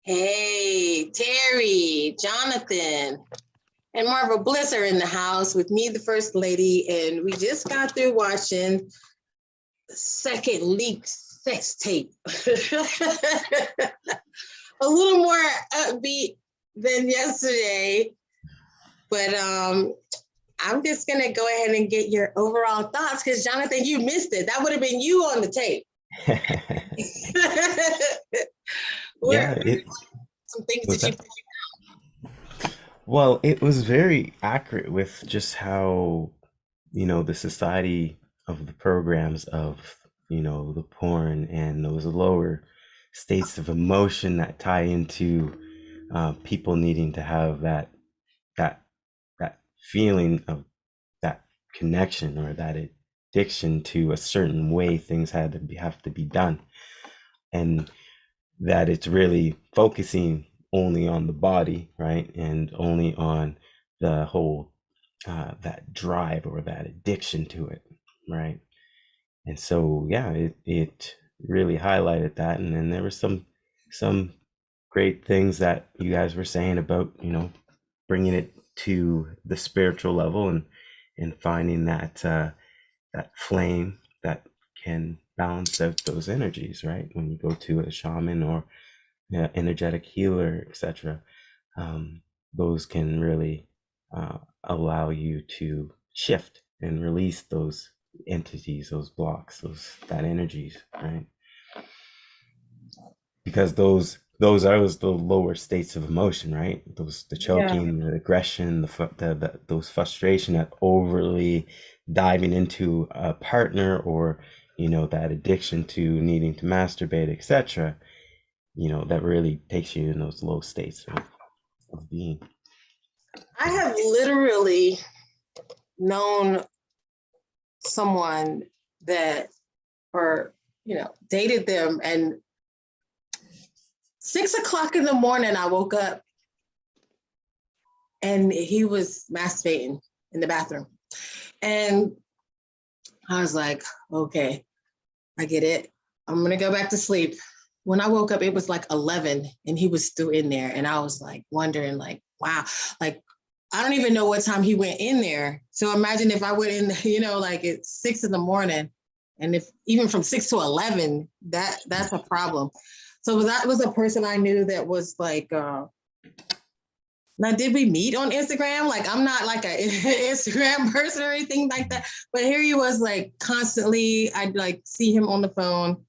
Hey, Terry, Jonathan, and Marva Bliss are in the house with me, the First Lady, and we just got through watching the second leaked sex tape. A little more upbeat than yesterday, but I'm just gonna go ahead and get your overall thoughts because Jonathan, you missed it. That would have been you on the tape. Yeah, some things that you point out? Well, it was very accurate with just how, the society of the programs of, the porn and those lower states of emotion that tie into people needing to have that feeling of that connection or that addiction to a certain way things have to be done, and that it's really focusing only on the body, right, and only on the whole that drive or that addiction to it, right. And so yeah, it really highlighted that, and then there were some great things that you guys were saying about bringing it to the spiritual level and finding that that flame that can balance out those energies, right? When you go to a shaman or energetic healer, etc., those can really allow you to shift and release those entities, those blocks, that energies, right? Because those are the lower states of emotion, right? The choking, the aggression, those frustration, that overly diving into a partner, or that addiction to needing to masturbate, etc. That really takes you in those low states of being. I have literally known someone that, or dated them, and 6 o'clock in the morning, I woke up and he was masturbating in the bathroom. And I was like, okay, I get it. I'm going to go back to sleep. When I woke up, it was like 11 and he was still in there. And I was like wondering, like, wow, like, I don't even know what time he went in there. So imagine if I went in, like at 6 in the morning, and if even from 6 to 11, that's a problem. So that was a person I knew that was like, now did we meet on Instagram? Like, I'm not like an Instagram person or anything like that, but here he was, like, constantly, I'd like see him on the phone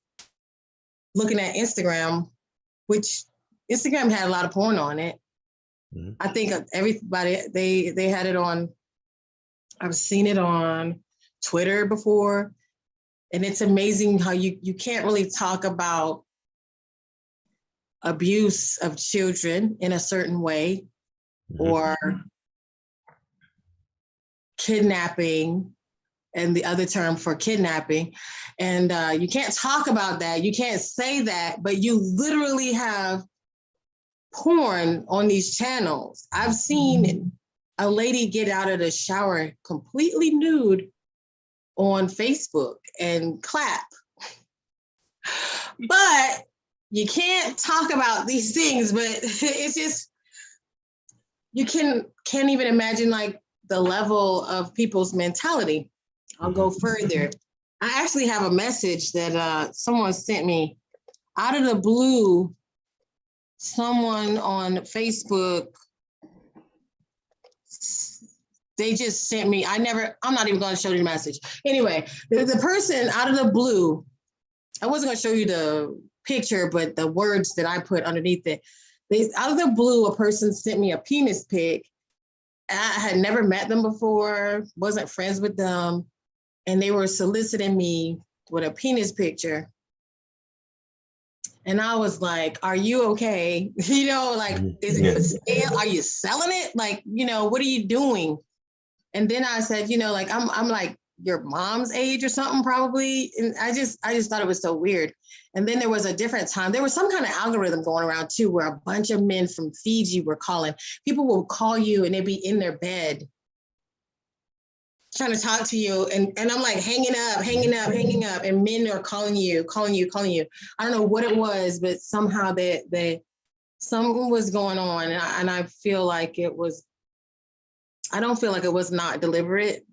looking at Instagram, which Instagram had a lot of porn on it. Mm-hmm. I think everybody, they had it on, I've seen it on Twitter before, and it's amazing how you can't really talk about abuse of children in a certain way, or kidnapping, and the other term for kidnapping. And you can't talk about that. You can't say that, but you literally have porn on these channels. I've seen a lady get out of the shower completely nude on Facebook and clap. But you can't talk about these things, but it's just, you can't even imagine, like, the level of people's mentality. I'll go further. I actually have a message that someone sent me out of the blue. Someone on Facebook, they just sent me, I'm not even going to show you the message. Anyway, the person out of the blue, I wasn't going to show you the picture, but the words that I put underneath it. Out of the blue, a person sent me a penis pic. I had never met them before, wasn't friends with them, and they were soliciting me with a penis picture. And I was like, are you okay? You know, like, is it for sale? Are you selling it? Like, you know, what are you doing? And then I said, you know, like, I'm like your mom's age or something probably. And I just thought it was so weird. And then there was a different time. There was some kind of algorithm going around too, where a bunch of men from Fiji were calling. People will call you and they'd be in their bed trying to talk to you. And I'm like hanging up. And men are calling you. I don't know what it was, but somehow something was going on. And I feel like I don't feel like it was not deliberate.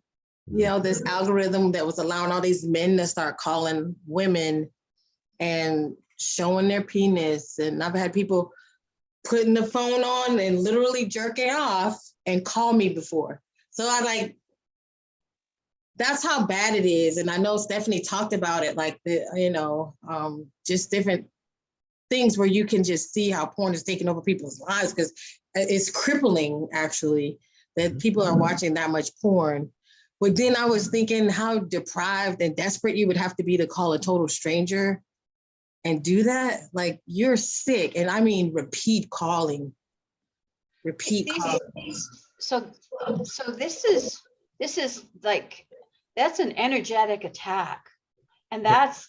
You know, this algorithm that was allowing all these men to start calling women and showing their penis. And I've had people putting the phone on and literally jerking off and call me before. So I like, that's how bad it is. And I know Stephanie talked about it, like, just different things where you can just see how porn is taking over people's lives, because it's crippling, actually, that people are watching that much porn. But then I was thinking how deprived and desperate you would have to be to call a total stranger and do that. Like, you're sick. And I mean, repeat calling. So this is like, that's an energetic attack. And that's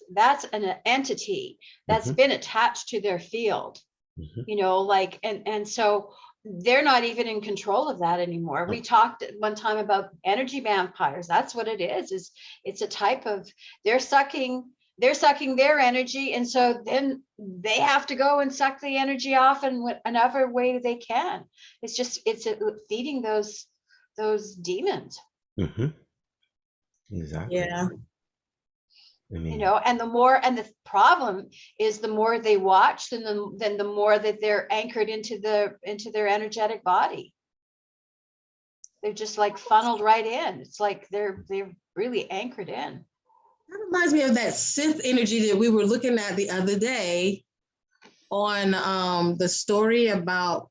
an entity that's been attached to their field, you know, like, and so they're not even in control of that anymore. We talked at one time about energy vampires. That's what it is it's a type of, they're sucking their energy. And so then they have to go and suck the energy off in whatever way they can. It's feeding those demons. Exactly. Yeah. I mean, You know, and the problem is the more they watch, then the more that they're anchored into their energetic body. They're just like funneled right in. It's like they're really anchored in. That reminds me of that Sith energy that we were looking at the other day on the story about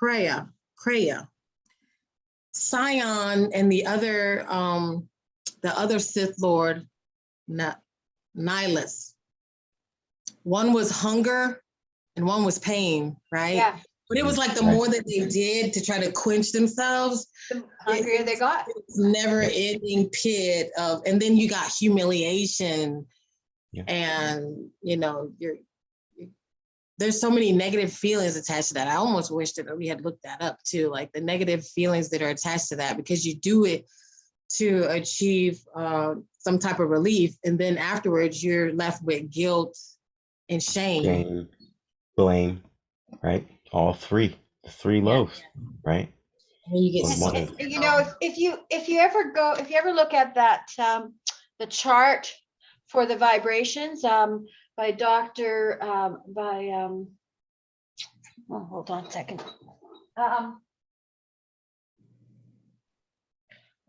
Kreia, Scion, and the other Sith Lord, Nihilus. One was hunger and one was pain, right? Yeah. But it was like the more that they did to try to quench themselves, The hungrier they got. It's never ending pit of, and then you got humiliation, and you know, there's so many negative feelings attached to that. I almost wish that we had looked that up too, like the negative feelings that are attached to that, because you do it to achieve some type of relief, and then afterwards you're left with guilt and shame, blame, right? All three, the three loaves, right? And you get you know, if you ever look at that the chart for the vibrations by Dr. Hold on a second.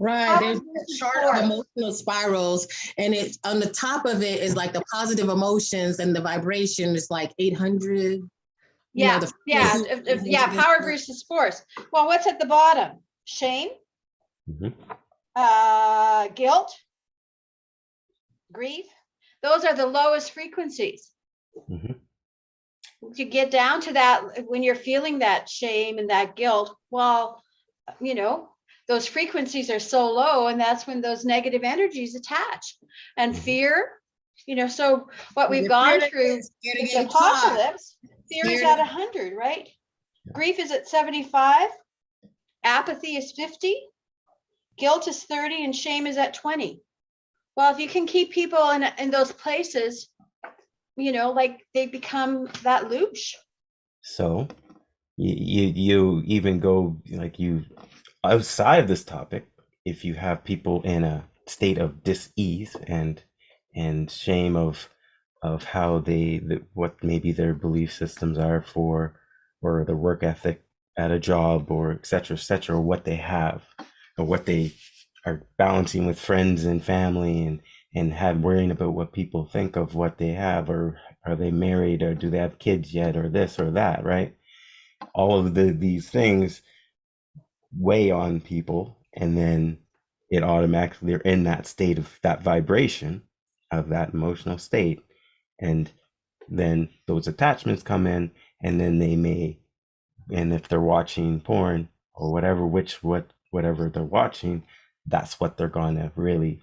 Right, there's a chart of emotional spirals, and it's on the top of it is like the positive emotions, and the vibration is like 800. Yeah, power versus force. Well, what's at the bottom? Shame, guilt, grief. Those are the lowest frequencies. To get down to that, when you're feeling that shame and that guilt, well, you know, those frequencies are so low, and that's when those negative energies attach. And fear, you know, so what we've gone through, the apocalypse, fear is at 100, right? Grief is at 75, apathy is 50, guilt is 30, and shame is at 20. Well, if you can keep people in those places, you know, like, they become that louche. So you even go, like, you outside of this topic, if you have people in a state of dis-ease and shame of how what maybe their belief systems are for, or the work ethic at a job, or et cetera, or what they have, or what they are balancing with friends and family, and have worrying about what people think of what they have, or are they married, or do they have kids yet, or this or that, right? All of these things weigh on people, and then it automatically, they're in that state of that vibration of that emotional state, and then those attachments come in, and then they may, and if they're watching porn or whatever, whatever they're watching, that's what they're gonna really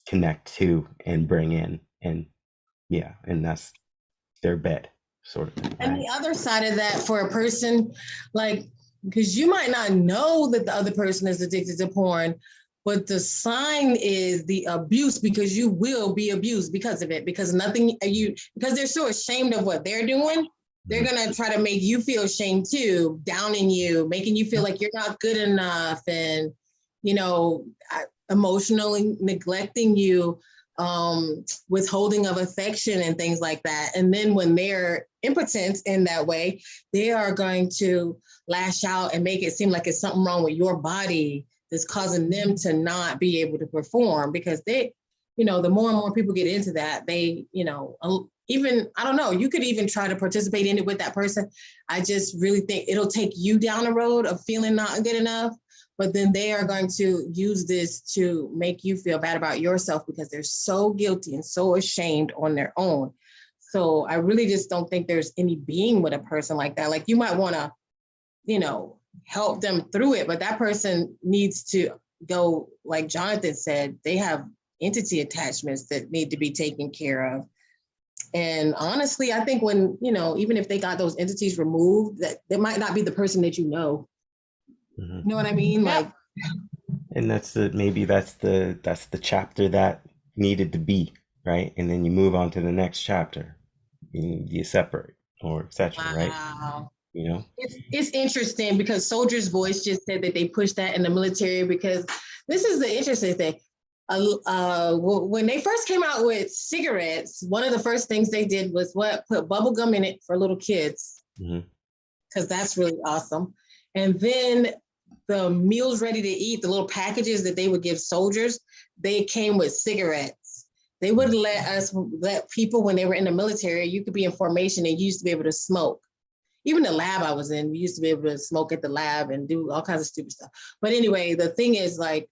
connect to and bring in, and yeah, and that's their bed sort of thing. And right? the other side of that for a person, like, because you might not know that the other person is addicted to porn, but the sign is the abuse, because you will be abused because of it, because because they're so ashamed of what they're doing. They're going to try to make you feel ashamed too, downing you, making you feel like you're not good enough, and, emotionally neglecting you, withholding of affection and things like that. And then when they're impotent in that way, they are going to lash out and make it seem like it's something wrong with your body that's causing them to not be able to perform, because they, the more and more people get into that, they, even, I don't know, you could even try to participate in it with that person. I just really think it'll take you down the road of feeling not good enough, but then they are going to use this to make you feel bad about yourself, because they're so guilty and so ashamed on their own. So I really just don't think there's any being with a person like that. Like, you might want to, help them through it, but that person needs to go, like Jonathan said, they have entity attachments that need to be taken care of. And honestly, I think when, even if they got those entities removed, that they might not be the person that you know. Mm-hmm. You know what I mean? Yep. Like, And that's the chapter that needed to be, right? And then you move on to the next chapter, you separate, or etc., right? wow. It's Interesting, because Soldier's Voice just said that they pushed that in the military, because this is the interesting thing. When they first came out with cigarettes, one of the first things they did was put bubble gum in it for little kids, because that's really awesome. And then the meals ready to eat, the little packages that they would give soldiers, they came with cigarettes. They wouldn't let people, when they were in the military, you could be in formation and you used to be able to smoke. Even the lab I was in, we used to be able to smoke at the lab and do all kinds of stupid stuff. But anyway, the thing is, like,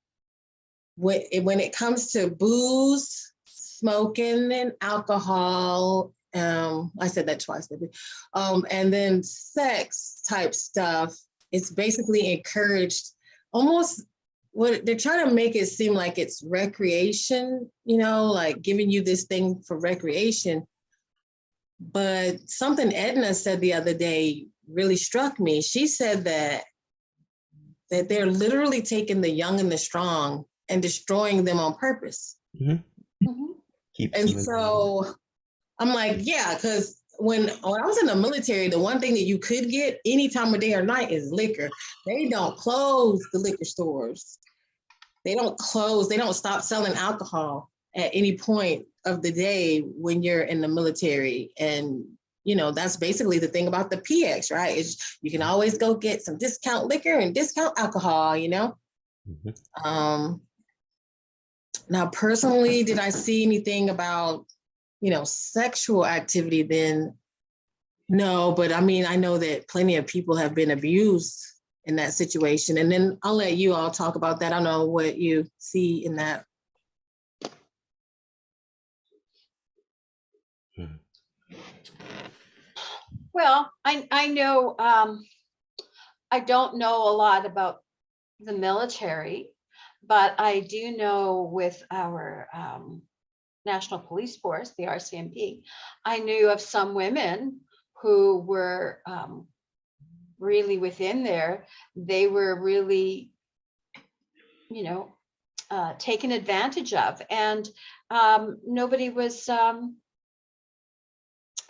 when it comes to booze, smoking, and alcohol, I said that twice, maybe, and then sex type stuff, it's basically encouraged. Almost, what they're trying to make it seem like it's recreation, like giving you this thing for recreation. But something Edna said the other day really struck me. She said that they're literally taking the young and the strong and destroying them on purpose. And so I'm like, yeah, because when I was in the military, the one thing that you could get any time of day or night is liquor. They don't close the liquor stores. They don't stop selling alcohol at any point of the day when you're in the military. And, that's basically the thing about the PX, right? Is you can always go get some discount liquor and discount alcohol, Now, personally, did I see anything about, sexual activity then? No, but I mean, I know that plenty of people have been abused in that situation. And then I'll let you all talk about that. I don't know what you see in that. Well, I know, I don't know a lot about the military, but I do know with our National Police Force, the RCMP, I knew of some women who were really within there. They were really, taken advantage of, and nobody was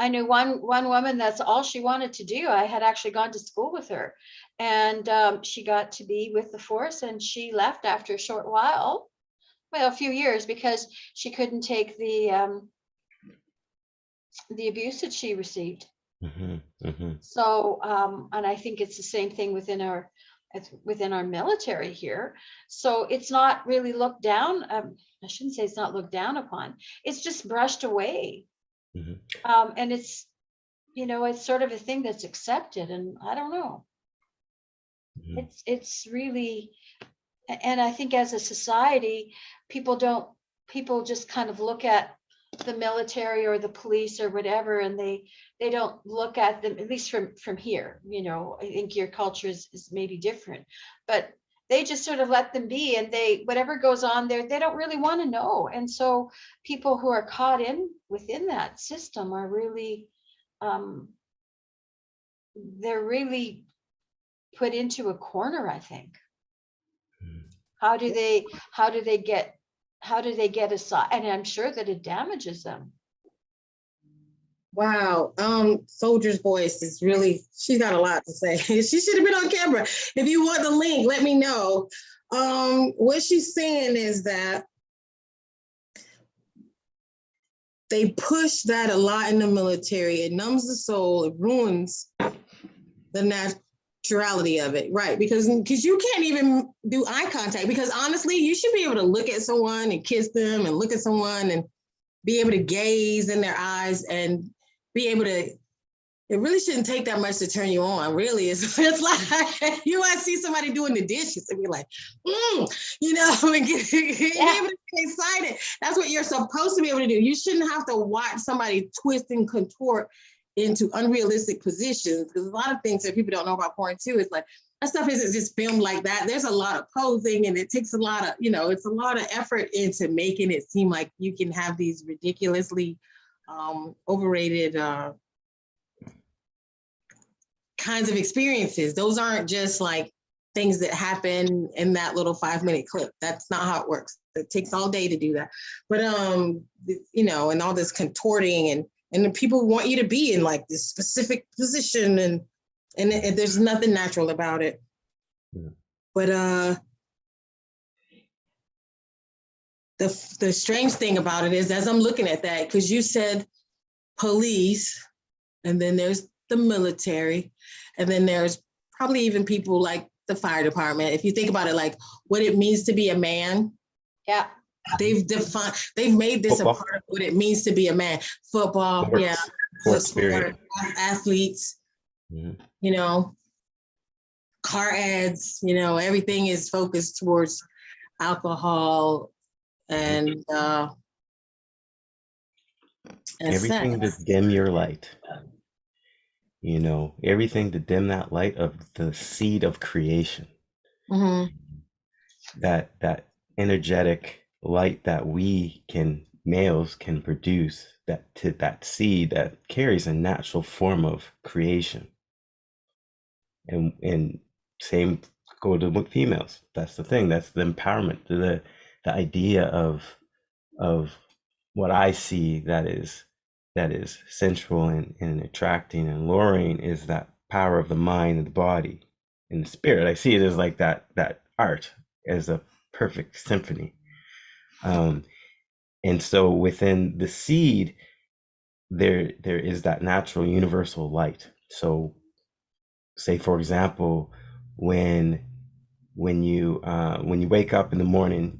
I knew one woman, that's all she wanted to do. I had actually gone to school with her, and she got to be with the force, and she left after a short while, well, a few years, because she couldn't take the abuse that she received. So, and I think it's the same thing within our military here. So it's not really looked down. I shouldn't say it's not looked down upon. It's just brushed away. And it's, it's sort of a thing that's accepted, and I don't know. It's really, and I think as a society, people just kind of look at the military or the police or whatever, and they don't look at them, at least from here. I think your culture is maybe different, but they just sort of let them be, and whatever goes on there, they don't really want to know. And so people who are caught within that system are really, they're really put into a corner, I think. How do they get aside? And I'm sure that it damages them. Wow. Soldier's voice is really, she's got a lot to say. She should have been on camera. If you want the link, let me know. What she's saying is that they push that a lot in the military. It numbs the soul. It ruins the naturality of it, right? Because you can't even do eye contact, because honestly, you should be able to look at someone and kiss them, and look at someone and be able to gaze in their eyes and be able to, it really shouldn't take that much to turn you on, really. It's like, you want to see somebody doing the dishes and be like, and be able to get excited. That's what you're supposed to be able to do. You shouldn't have to watch somebody twist and contort into unrealistic positions, because a lot of things that people don't know about porn too, is like, that stuff isn't just filmed like that. There's a lot of posing, and it takes a lot of, it's a lot of effort into making it seem like you can have these ridiculously overrated kinds of experiences. Those aren't just like things that happen in that little 5-minute clip. That's not how it works. It takes all day to do that. But, and all this contorting, and the people want you to be in like this specific position, and there's nothing natural about it. But the strange thing about it is, as I'm looking at that, because you said police, and then there's the military, and then there's probably even people like the fire department. If you think about it, like what it means to be a man. Yeah. They've made this football. A part of what it means to be a man. Football, sport, athletes, car ads, everything is focused towards alcohol and everything to dim your light. Everything to dim that light of the seed of creation. That energetic light that males can produce, that seed that carries a natural form of creation. And same go to females. That's the thing. That's the empowerment. The idea of what I see that is sensual and attracting and luring is that power of the mind and the body and the spirit. I see it as like that art as a perfect symphony. And so within the seed, there is that natural universal light. So say, for example, when you wake up in the morning,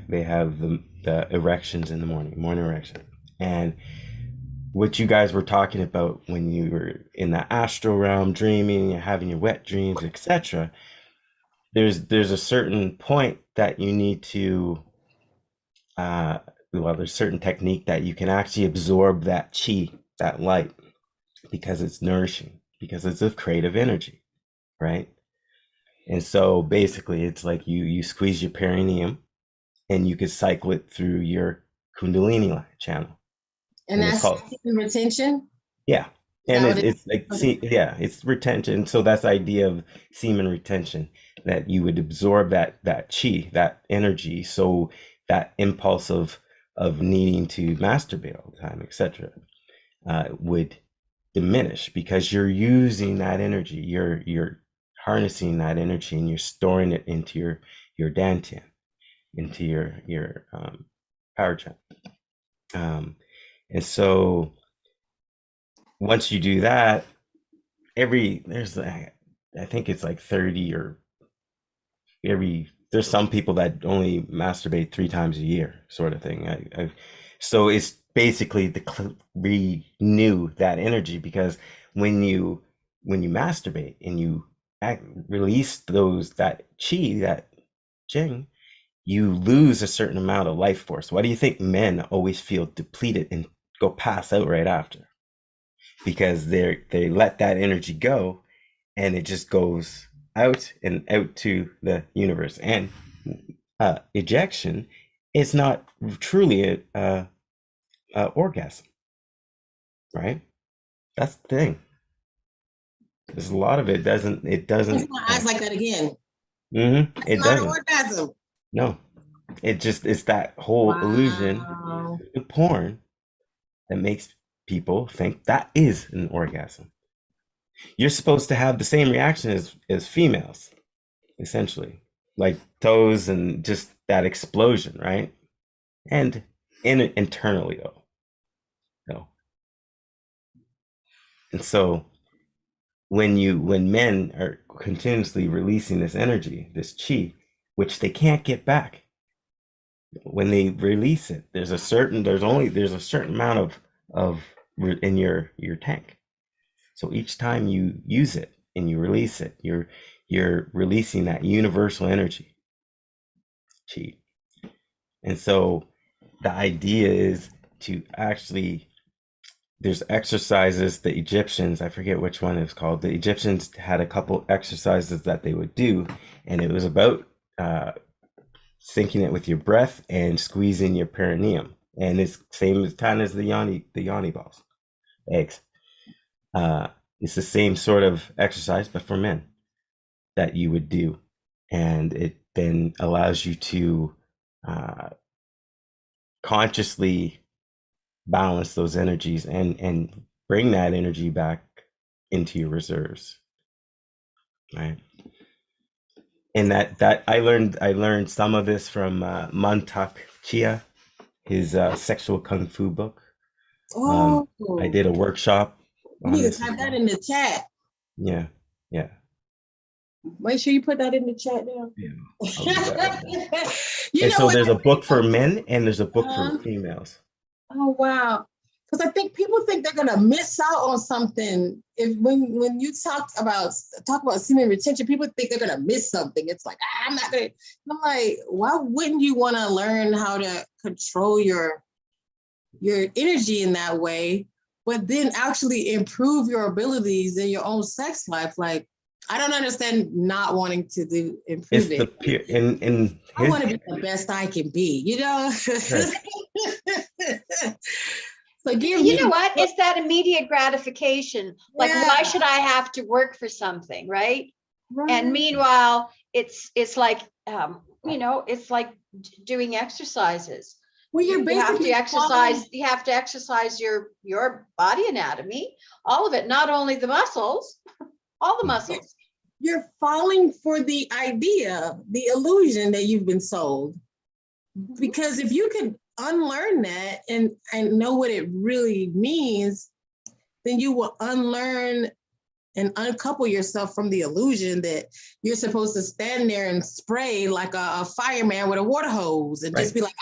they have the erections in the morning erection. And what you guys were talking about when you were in the astral realm dreaming, having your wet dreams, etc., there's a certain point that you need to there's certain technique that you can actually absorb that chi, that light, because it's nourishing, because it's of creative energy, right? And so basically it's like you squeeze your perineum and you could cycle it through your kundalini channel. And that's called retention? Yeah. And it's like, it's retention. So that's the idea of semen retention, that you would absorb that chi, that energy. So that impulse of needing to masturbate all the time, etc. would diminish, because you're using that energy, you're harnessing that energy, and you're storing it into your dantian, into your power chant. And so once you do that, there's I think it's like 30 or there's some people that only masturbate 3 times a year, sort of thing. So it's basically to renew that energy, because when you masturbate and you release that chi, that jing, you lose a certain amount of life force. Why do you think men always feel depleted and go pass out right after? Because they let that energy go, and it just goes out and out to the universe. And ejection is not truly a orgasm, right? That's the thing. There's a lot of it doesn't. Close my eyes like that again. Mm-hmm, it It's not doesn't. an orgasm. No, it's that whole illusion, Wow. the porn, that makes people think that is an orgasm. You're supposed to have the same reaction as females, essentially, like toes and just that explosion, right? And internally though, no. And so when men are continuously releasing this energy, this chi, which they can't get back, when they release it, there's a certain amount of in your tank. So each time you use it and you release it, you're releasing that universal energy, chi. And so the idea is to actually, there's exercises, the Egyptians, I forget which one it's called. The Egyptians had a couple exercises that they would do, and it was about syncing it with your breath and squeezing your perineum. And it's same time as the yoni balls, eggs. It's the same sort of exercise, but for men, that you would do. And it then allows you to consciously balance those energies and bring that energy back into your reserves, right? And that I learned some of this from Mantak Chia, his sexual kung fu book. Oh, I did a workshop you on need to this as type that well. in the chat. Yeah. Make sure you put that in the chat now. Yeah, I'll do that right now. You And know so what? there's a book for men and there's a book for Um, females. Oh wow. Because I think people think they're gonna miss out on something if when you talk about semen retention, people think they're gonna miss something. It's like, I'm not gonna. I'm like, why wouldn't you want to learn how to control your energy in that way, but then actually improve your abilities in your own sex life? Like, I don't understand not wanting to improve It's the it. peer in I his want to be the best I can be, you know? Right. So give You me, know what? It's that immediate gratification. Like, why yeah, should I have to work for something, right? And right. meanwhile, it's like it's like doing exercises. Well, you're You have to basically exercise. You have to exercise your body anatomy, all of it, not only the muscles, all the muscles. you're falling for the idea, the illusion that you've been sold. Because if you could unlearn that and know what it really means, then you will unlearn and uncouple yourself from the illusion that you're supposed to stand there and spray like a fireman with a water hose and just be like,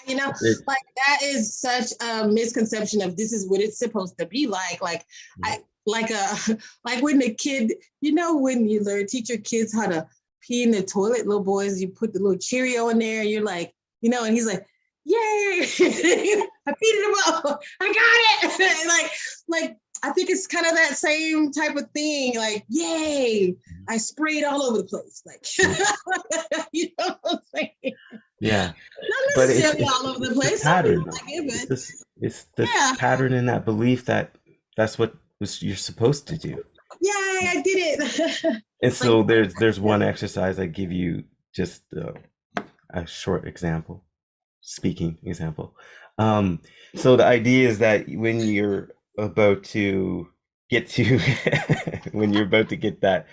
you know, like that is such a misconception of this is what it's supposed to be like. Like when the kid, you know, when you teach your kids how to pee in the toilet, little boys, you put the little Cheerio in there and you're like, you know, and he's like, yay, I peed in the bowl, I got it. like, I think it's kind of that same type of thing. Like, yay, I sprayed all over the place. Like, you know what I'm saying? Yeah. Not necessarily all over the place. Some Pattern. people like it, but It's this pattern and that belief that that's what you're supposed to do. Yeah, I did it. And so there's one exercise I give you, just a short example, speaking example. So the idea is that when you're about to get to when you're about to get that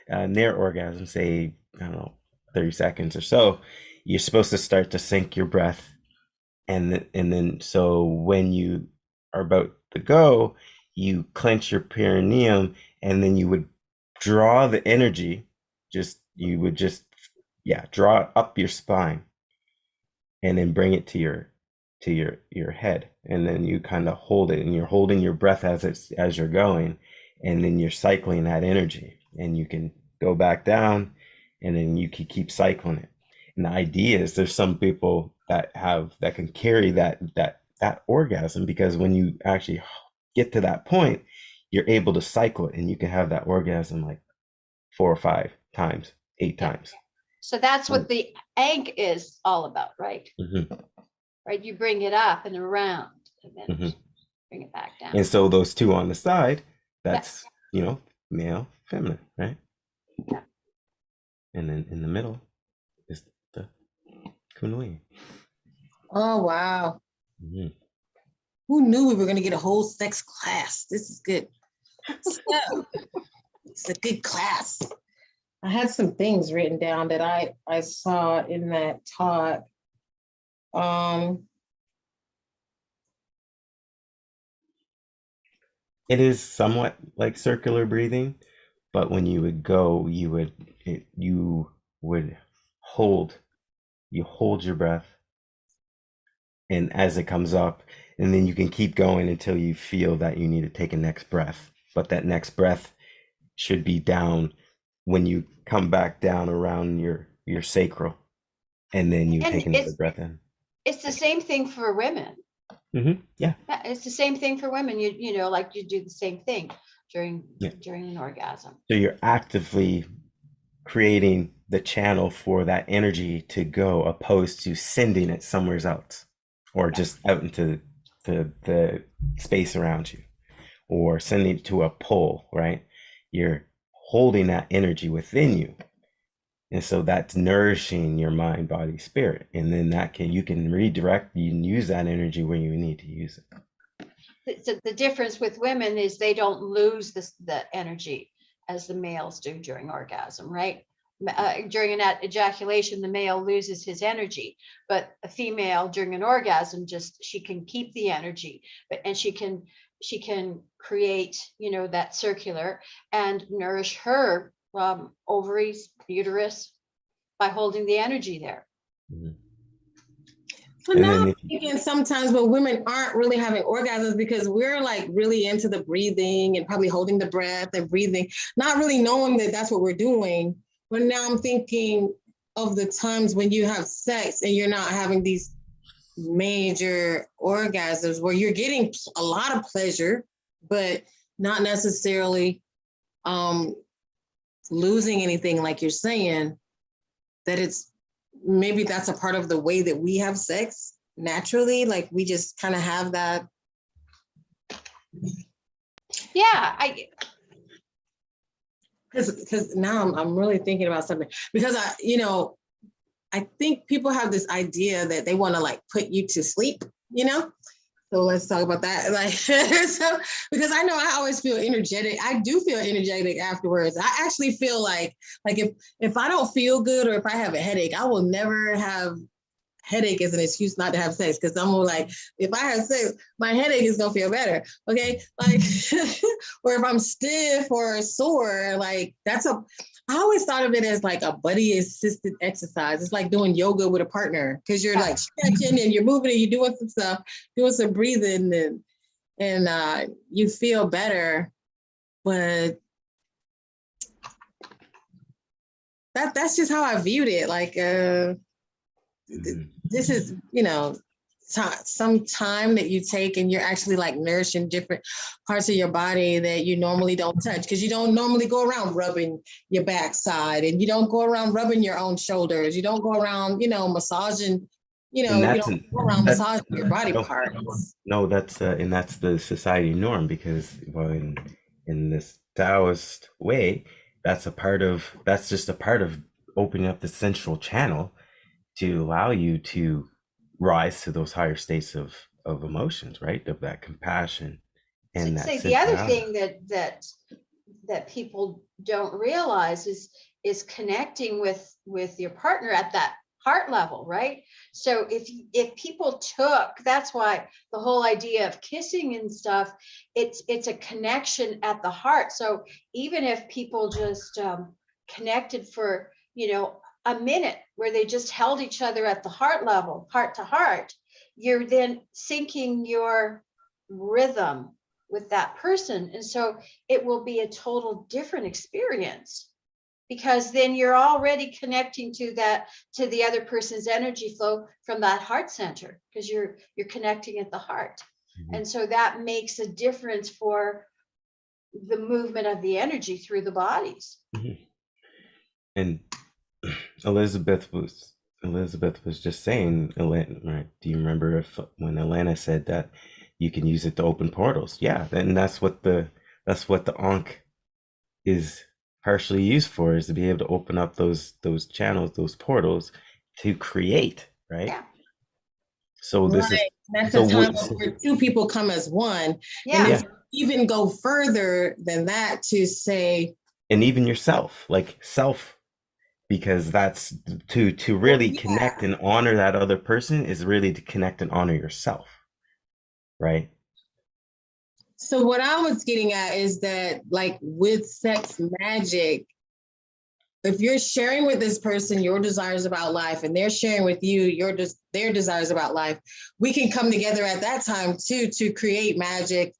near orgasm, say, I don't know, 30 seconds or so, you're supposed to start to sync your breath. And then so when you are about to go, you clench your perineum, and then you would draw the energy, you would just, yeah, draw it up your spine, and then bring it to your head, and then you kind of hold it, and you're holding your breath as you're going, and then you're cycling that energy, and you can go back down, and then you can keep cycling it. And the idea is there's some people that can carry that orgasm, because when you actually get to that point, you're able to cycle it, and you can have that orgasm like 4 or 5 times, 8 Yeah. times. So that's what the egg is all about, right? Mm-hmm. Right, you bring it up and around, and then Mm-hmm. bring it back down. And so those two on the side, that's, male, feminine, right? Yeah. And then in the middle is the kundalini. Oh, wow. Mm-hmm. Who knew we were going to get a whole sex class? This is good. So, it's a good class. I had some things written down that I saw in that talk. It is somewhat like circular breathing, but when you would go, you would hold your breath, and as it comes up, and then you can keep going until you feel that you need to take a next breath. But that next breath should be down when you come back down around your sacral, and then you And take another breath in. It's the same thing for women. Mm-hmm. Yeah. It's the same thing for women. You know, like you do the same thing during an orgasm. So you're actively creating the channel for that energy to go, opposed to sending it somewhere else, or just out into the space around you, or sending it to a pole, right? You're holding that energy within you. And so that's nourishing your mind, body, spirit. And then you can redirect, you can use that energy where you need to use it. So the difference with women is they don't lose the energy as the males do during orgasm, right? During an ejaculation, the male loses his energy, but a female during an orgasm, she can keep the energy, and she can create, that circular and nourish her ovaries, uterus, by holding the energy there. Mm-hmm. So And now then I'm thinking sometimes when women aren't really having orgasms because we're like really into the breathing and probably holding the breath and breathing, not really knowing that that's what we're doing. But now I'm thinking of the times when you have sex and you're not having these major orgasms where you're getting a lot of pleasure, but not necessarily losing anything, like you're saying, that maybe that's a part of the way that we have sex naturally. Like we just kind of have that. Yeah, Because now I'm really thinking about something, because I think people have this idea that they want to like put you to sleep, So let's talk about that. Like, so, because I know I always feel energetic. I do feel energetic afterwards. I actually feel like if I don't feel good or if I have a headache, I will never have headache as an excuse not to have sex, because I'm like, if I have sex, my headache is gonna feel better. Okay, like, or if I'm stiff or sore, like I always thought of it as like a buddy assisted exercise. It's like doing yoga with a partner, because you're like stretching and you're moving and you're doing some stuff, doing some breathing, and you feel better. But that's just how I viewed it. Like, this is, some time that you take and you're actually like nourishing different parts of your body that you normally don't touch, because you don't normally go around rubbing your backside, and you don't go around rubbing your own shoulders. You don't go around, massaging, you don't go around massaging your body parts. No, that's the society norm, because in this Taoist way, that's just a part of opening up the central channel to allow you to rise to those higher states of emotions, right? Of that compassion and that Say the other sensuality. thing that people don't realize is connecting with your partner at that heart level, right? So if people took, that's why the whole idea of kissing and stuff, it's a connection at the heart. So even if people just connected for, a minute where they just held each other at the heart level, heart to heart, you're then syncing your rhythm with that person. And so it will be a total different experience, because then you're already connecting to the other person's energy flow from that heart center, because you're connecting at the heart. Mhm. And so that makes a difference for the movement of the energy through the bodies. Mhm. And Elizabeth was just saying, right? Do you remember when Elena said that you can use it to open portals? Yeah, and that's what the Ankh is partially used for, is to be able to open up those channels, those portals, to create, right? Yeah. So this is Right. That's so the time what, where two people come as one. Yeah. And if you even go further than that to say, and even yourself, like self, because that's to really yeah. connect and honor that other person, is really to connect and honor yourself, right? So what I was getting at is that, like, with sex magic, if you're sharing with this person your desires about life, and they're sharing with you their desires about life, we can come together at that time too to create magic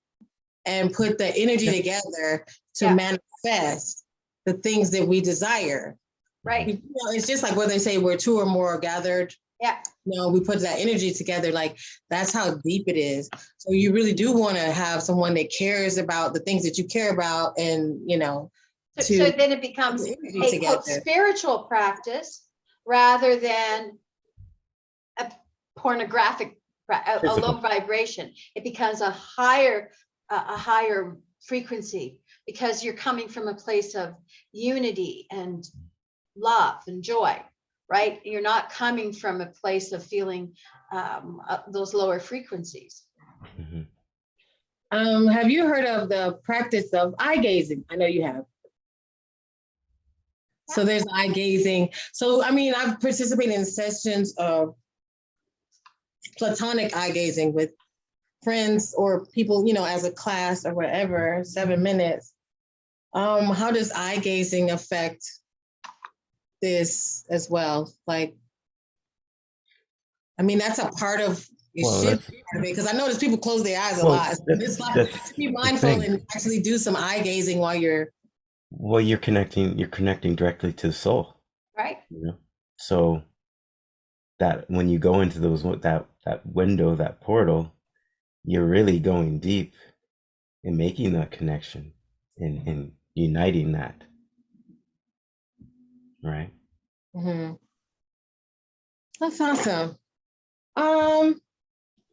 and put the energy together to manifest the things that we desire. Right. It's just like what they say, where two or more are gathered. Yeah. We put that energy together. Like, that's how deep it is. So you really do want to have someone that cares about the things that you care about, and So then it becomes a quote spiritual practice rather than a pornographic, a low vibration. It becomes a higher frequency, because you're coming from a place of unity and love and joy, right? You're not coming from a place of feeling those lower frequencies. Mm-hmm. Have you heard of the practice of eye gazing? I know you have. So there's eye gazing. So, I mean, I've participated in sessions of platonic eye gazing with friends or people, as a class or whatever, 7 minutes. How does eye gazing affect this as well? Like, I mean, that's a part of it, because I notice people close their eyes a lot. It's like to be mindful and actually do some eye gazing while you're. Well, you're connecting directly to the soul, right? So that when you go into that window, that portal, you're really going deep and making that connection and uniting that, right? Mm-hmm. That's awesome.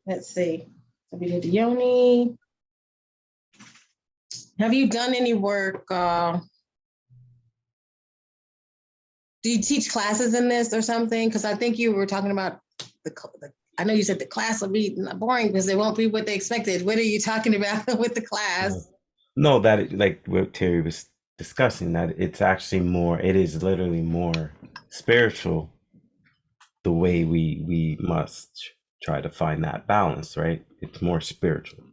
Let's see. So we did the yoni. Have you done any work? Do you teach classes in this or something? Because I think you were talking about I know you said the class will be boring because they won't be what they expected. What are you talking about with the class? No, that, like what Terry was discussing, that it is literally more spiritual, the way we must try to find that balance, right? It's more spiritual.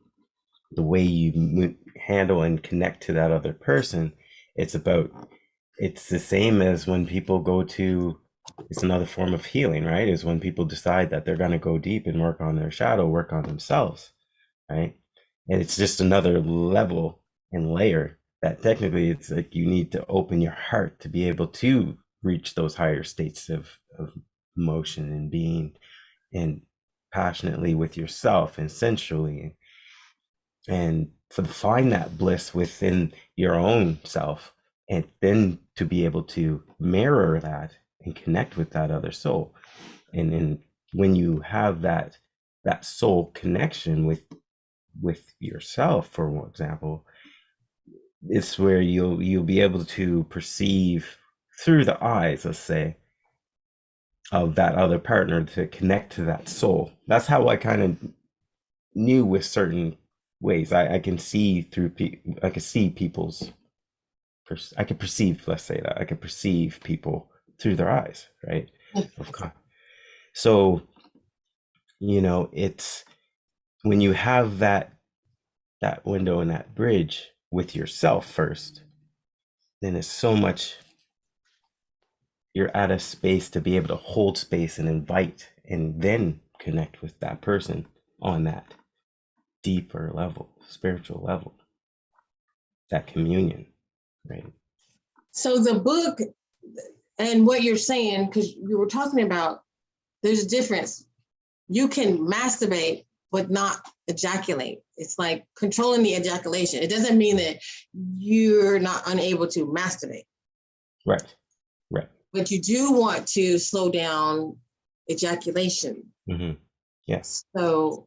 The way you handle and connect to that other person, it's the same as when people it's another form of healing, right? Is when people decide that they're going to go deep and work on their shadow, work on themselves, right? And it's just another level and layer that technically it's like you need to open your heart to be able to reach those higher states of emotion and being, and passionately with yourself and sensually, and find that bliss within your own self, and then to be able to mirror that and connect with that other soul. And when you have that soul connection with yourself, for example, it's where you'll be able to perceive through the eyes, let's say, of that other partner, to connect to that soul. That's how I kind of knew with certain ways. I can see through I can see people's I can perceive, let's say that I can perceive people through their eyes, right? So, you know, it's when you have that window and that bridge with yourself first, then it's so much, you're at a space to be able to hold space and invite and then connect with that person on that deeper level, spiritual level, that communion, right? So the book and what you're saying, because you were talking about, there's a difference. You can masturbate, but not ejaculate. It's like controlling the ejaculation. It doesn't mean that you're not unable to masturbate. Right, right. But you do want to slow down ejaculation. Mm-hmm. Yes. So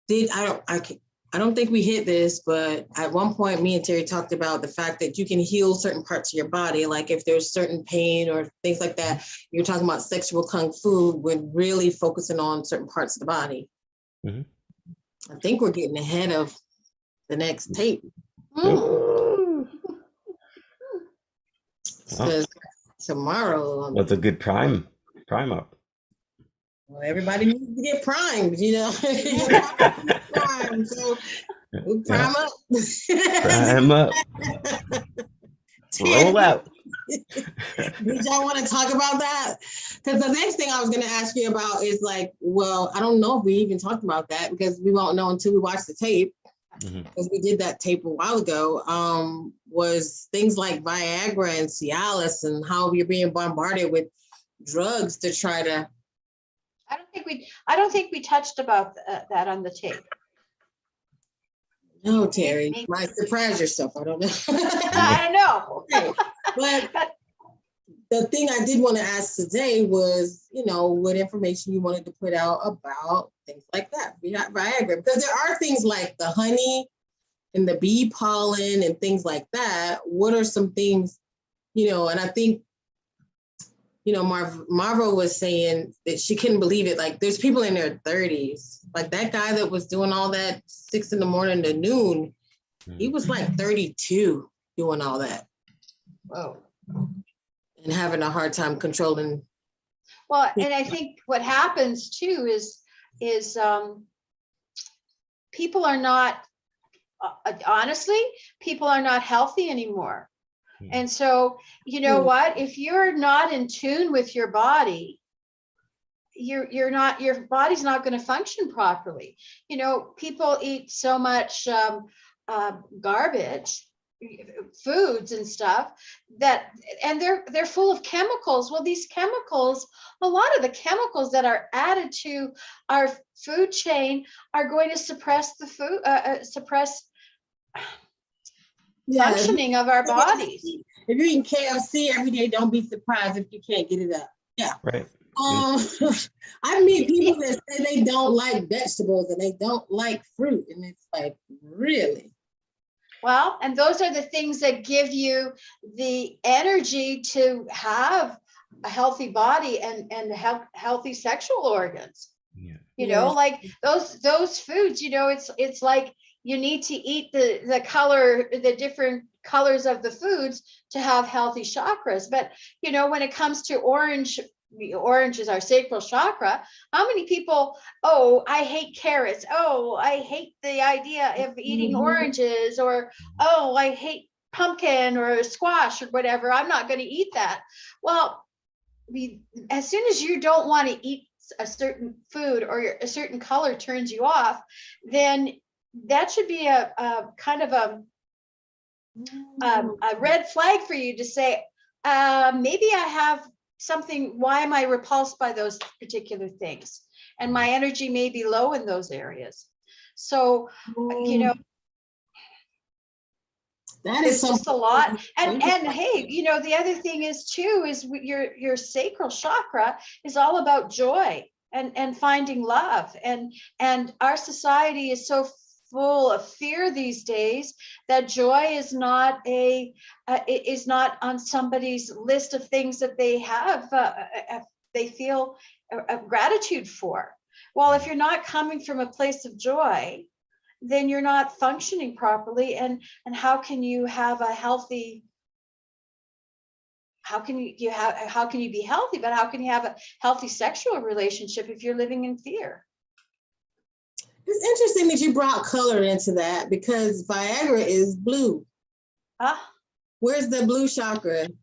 I don't think we hit this, but at one point me and Terry talked about the fact that you can heal certain parts of your body. Like if there's certain pain or things like that, you're talking about sexual kung fu when really focusing on certain parts of the body. Mm-hmm. I think we're getting ahead of the next tape. Says tomorrow. That's a good prime up. Well, everybody needs to get primed, you know. Prime, so prime up. Prime up. Roll out. Did y'all want to talk about that? Because the next thing I was going to ask you about is like, well, I don't know if we even talked about that because we won't know until we watch the tape. Because we did that tape a while ago, was things like Viagra and Cialis and how you're being bombarded with drugs to try to. I don't think we touched about that on the tape. No, Terry, you might surprise yourself. I don't know. I don't know. Okay. But the thing I did want to ask today was, you know, what information you wanted to put out about things like that, Viagra, because there are things like the honey and the bee pollen and things like that. What are some things, you know, and I think, you know, Marvo was saying that she couldn't believe it. Like there's people in their 30s, like that guy that was doing all that 6 a.m. to noon, he was like 32 doing all that. Whoa. And having a hard time controlling. Well, and I think what happens too is people are not, honestly, people are not healthy anymore. And so, you know what, if you're not in tune with your body, your body's not going to function properly. You know, people eat so much garbage foods and stuff that, and they're full of chemicals. Well, these chemicals, a lot of the chemicals that are added to our food chain are going to suppress the food, functioning of our bodies. If you're eating KFC every day, don't be surprised if you can't get it up. Yeah. Right. I meet people that say they don't like vegetables and they don't like fruit. And it's like, really? Well, and those are the things that give you the energy to have a healthy body and healthy sexual organs. Yeah. You know, like those foods, you know, it's like you need to eat the different colors of the foods to have healthy chakras. But, you know, when it comes to orange is our sacral chakra. How many people, oh, I hate carrots. Oh, I hate the idea of eating oranges, or, oh, I hate pumpkin or squash or whatever. I'm not going to eat that. Well, as soon as you don't want to eat a certain food or a certain color turns you off, then that should be a kind of a red flag for you to say, maybe I have something, why am I repulsed by those particular things? And my energy may be low in those areas. So, you know, that is just a lot. And hey, you know, the other thing is too, is your sacral chakra is all about joy and finding love. And our society is so full of fear these days that joy is not on somebody's list of things that they have they feel gratitude for. Well, if you're not coming from a place of joy, then you're not functioning properly. And how can you have a healthy, how can you be healthy, but how can you have a healthy sexual relationship if you're living in fear? It's interesting that you brought color into that because Viagra is blue. Ah, Where's the blue chakra? It's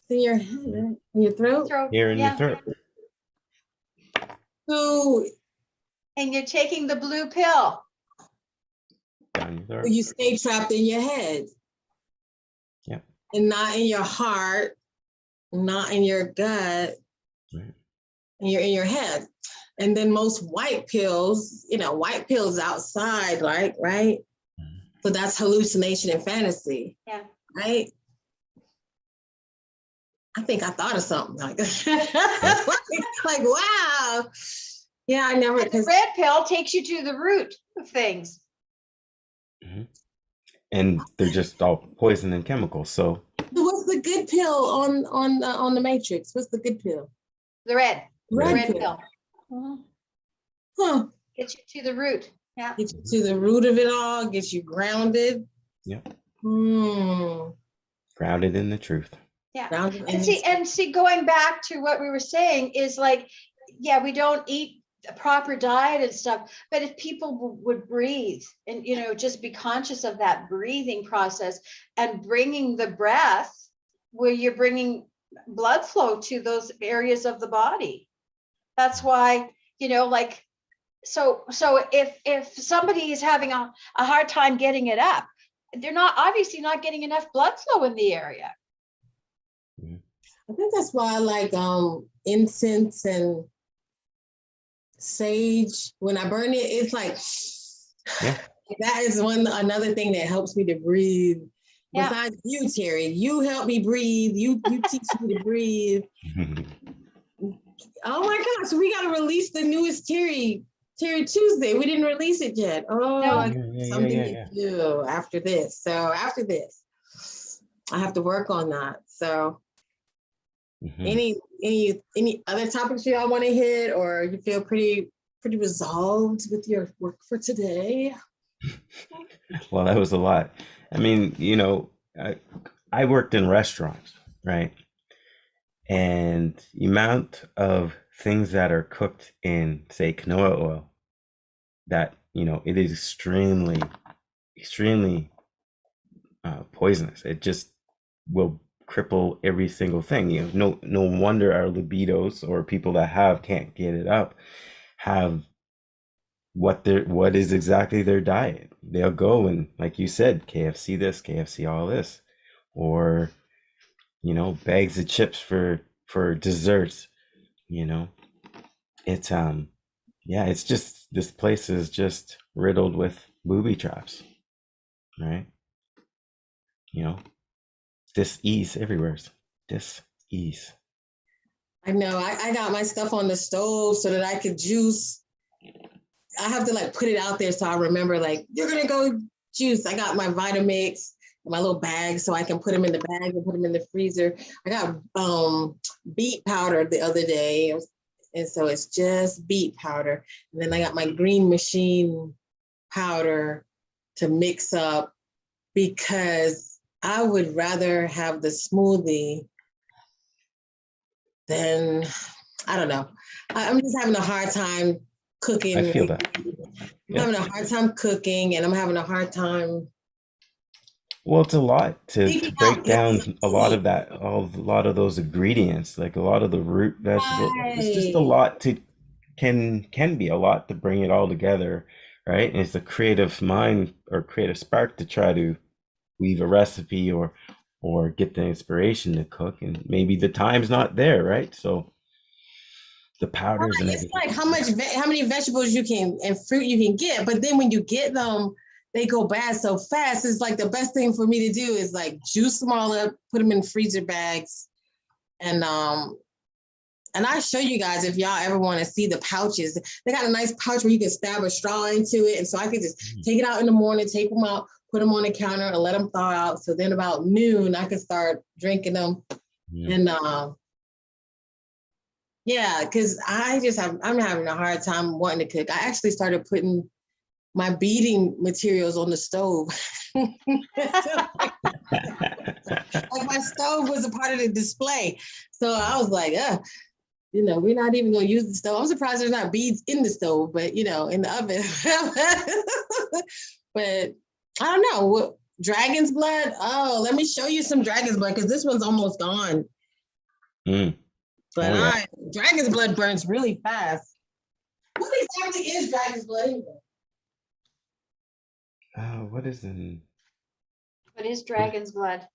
in your head, right? In your throat? Here in your throat. So And you're taking the blue pill. Down your throat. you stay trapped in your head. Yeah. And not in your heart, not in your gut, Right. and you're in your head. And then most white pills, white pills outside, right? So that's hallucination and fantasy. Yeah. Right? I think I thought of something like like, wow. Yeah, I never. And the red pill takes you to the root of things. Mm-hmm. And they're just all poison and chemicals. So what's the good pill on the Matrix? What's the good pill? The red Red pill. Mhm. Huh. Gets you to the root. Yeah. Get you to the root of it all, get you grounded. Yep. Grounded in the truth. Yeah. And see, going back to what we were saying is like, yeah, we don't eat a proper diet and stuff, but if people would breathe and, just be conscious of that breathing process and bringing the breath where you're bringing blood flow to those areas of the body. That's why, so if somebody is having a hard time getting it up, they're obviously not getting enough blood flow in the area. I think that's why I like incense and sage. When I burn it, it's like, that is another thing that helps me to breathe. Yeah. Besides you, Terry, you help me breathe. You teach me to breathe. Oh my gosh, we got to release the newest Terry Tuesday. We didn't release it yet. Oh, no. Something to do after this. So after this, I have to work on that. So any other topics you all want to hit, or you feel pretty resolved with your work for today? Well, that was a lot. I mean, I worked in restaurants, right? And the amount of things that are cooked in, say, canola oil, that, it is extremely, extremely poisonous. It just will cripple every single thing. No wonder our libidos, or people that can't get it up, have what is exactly their diet. They'll go and, like you said, KFC this, KFC all this, or bags of chips for desserts. It's it's just, this place is just riddled with booby traps, right? Dis-ease everywhere. Dis-ease. I know. I got my stuff on the stove so that I could juice. I have to put it out there so I remember, you're gonna go juice. I got my Vitamix, my little bag, so I can put them in the bag and put them in the freezer. I got beet powder the other day, and so it's just beet powder. And then I got my green machine powder to mix up, because I would rather have the smoothie than, I don't know. I'm just having a hard time cooking. I feel that. I'm having a hard time cooking, and I'm having a hard time. Well, it's a lot to break down a lot of that, a lot of those ingredients, like a lot of the root vegetables. Right. It's just a lot can be a lot to bring it all together, right? And it's a creative mind or creative spark to try to weave a recipe or get the inspiration to cook, and maybe the time's not there, right? So the powders and it's like how many vegetables and fruit you can get, but then when you get them, they go bad so fast. It's like the best thing for me to do is juice them all up, put them in freezer bags, and I show you guys, if y'all ever want to see the pouches. They got a nice pouch where you can stab a straw into it, and so I could just take it out in the morning, take them out, put them on the counter, and let them thaw out. So then about noon, I can start drinking them. And Yeah, because I'm having a hard time wanting to cook. I actually started putting my beading materials on the stove. Like my stove was a part of the display. So I was like, we're not even gonna use the stove. I'm surprised there's not beads in the stove, but in the oven. But I don't know. What dragon's blood? Oh, let me show you some dragon's blood because this one's almost gone. Mm. But Oh, yeah. dragon's blood burns really fast. What exactly is dragon's blood anyway? What is in? What is dragon's blood?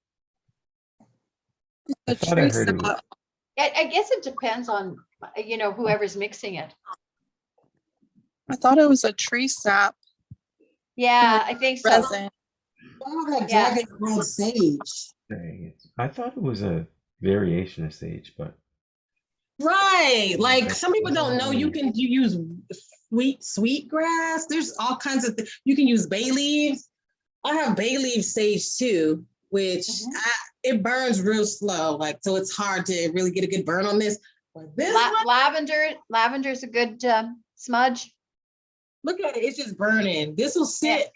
I A thought I tree heard it was. sap. I guess it depends on, whoever's mixing it. I thought it was a tree sap Yeah, I think so. resin. Oh, like Yeah. dragon's blood sage. I thought it was a variation of sage, but Right. Like some people don't know you use sweet grass. There's all kinds of things. You can use bay leaves. I have bay leaf sage too, which it burns real slow. Like, so it's hard to really get a good burn on this. But this one, Lavender is a good smudge. look at it. It's just burning. This will sit.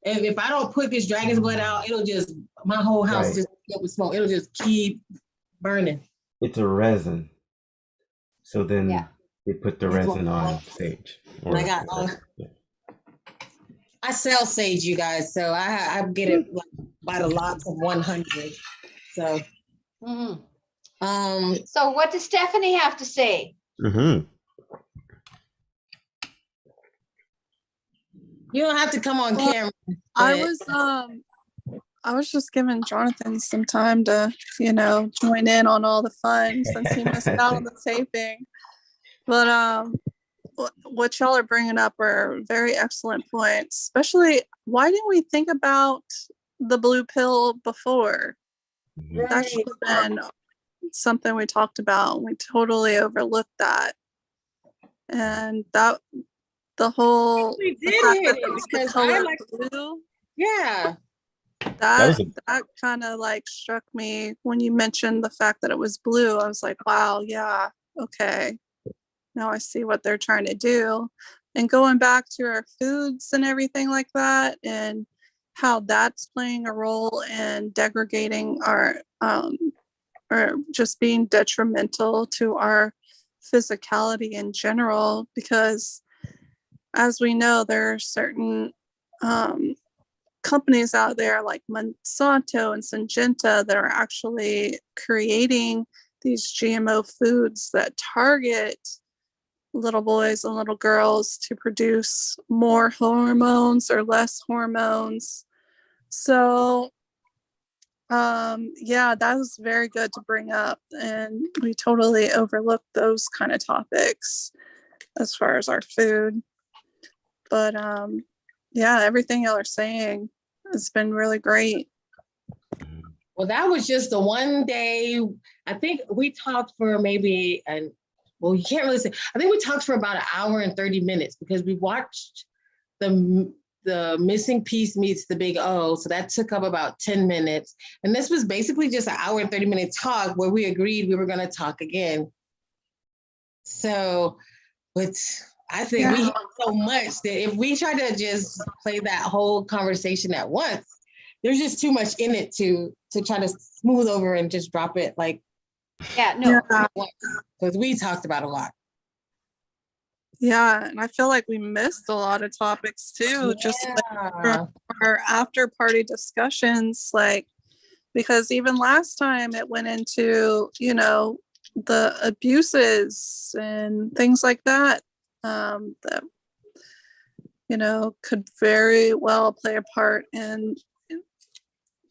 And if I don't put this dragon's blood out, it'll just, my whole house Right. just filled with smoke. It'll just keep burning. it's a resin. So then they put the That's resin what- on sage. And I got I sell sage, you guys, so I get it like by the lots of 100. So Mhm. So what does Stephanie have to say? Mm-hmm. you don't have to come on Well, camera. I was just giving Jonathan some time to, join in on all the fun since he missed out on the taping. But what y'all are bringing up are very excellent points, especially why didn't we think about the blue pill before? That should have been something we talked about. We totally overlooked that. And that the whole We the did fact hit that it it's the because color blue, yeah. that kind of like struck me when you mentioned the fact that it was blue. I was like, wow, yeah, okay. Now I see what they're trying to do. And going back to our foods and everything like that, and how that's playing a role in degrading our or just being detrimental to our physicality in general, because as we know, there are certain companies out there like Monsanto and Syngenta that are actually creating these GMO foods that target little boys and little girls to produce more hormones or less hormones. So that was very good to bring up, and we totally overlooked those kind of topics as far as our food. But everything y'all are saying has been really great. Well, that was just the one day. I think we talked for maybe you can't really say. I think we talked for about 1 hour and 30 minutes because we watched the missing piece meets the big O. So that took up about 10 minutes. And this was basically just 1 hour and 30-minute talk where we agreed we were going to talk again. So, but I think we hit so much that if we try to just play that whole conversation at once, there's just too much in it to try to smooth over and just drop it like. Because we talked about a lot. Yeah, and I feel like we missed a lot of topics too, just like from our after party discussions, like, because even last time it went into, the abuses and things like that, that, could very well play a part in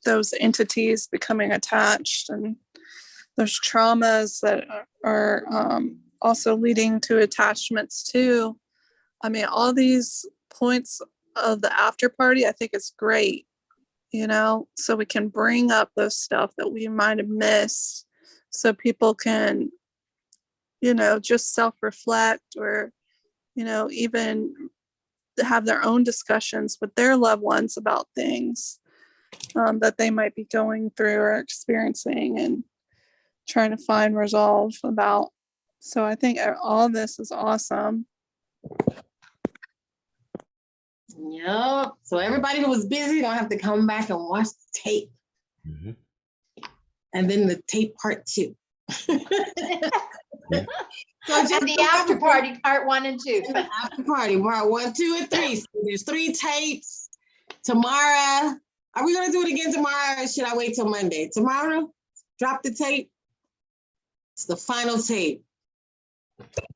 those entities becoming attached, and those traumas that are also leading to attachments too. I mean, all these points of the after party, I think it's great, so we can bring up those stuff that we might have missed, so people can, just self-reflect, or, even have their own discussions with their loved ones about things that they might be going through or experiencing, and trying to find resolve about So I think all this is awesome. Yep. So everybody who was busy don't have to come back and watch the tape. Mhm. And then the tape part 2. Yeah. So just And the after party, part 1 and 2. And the after party, part 1, 2, and 3. So there's 3 tapes. Tomorrow, are we gonna do it again tomorrow, or should I wait till Monday? Tomorrow, drop the tape. It's the final tape.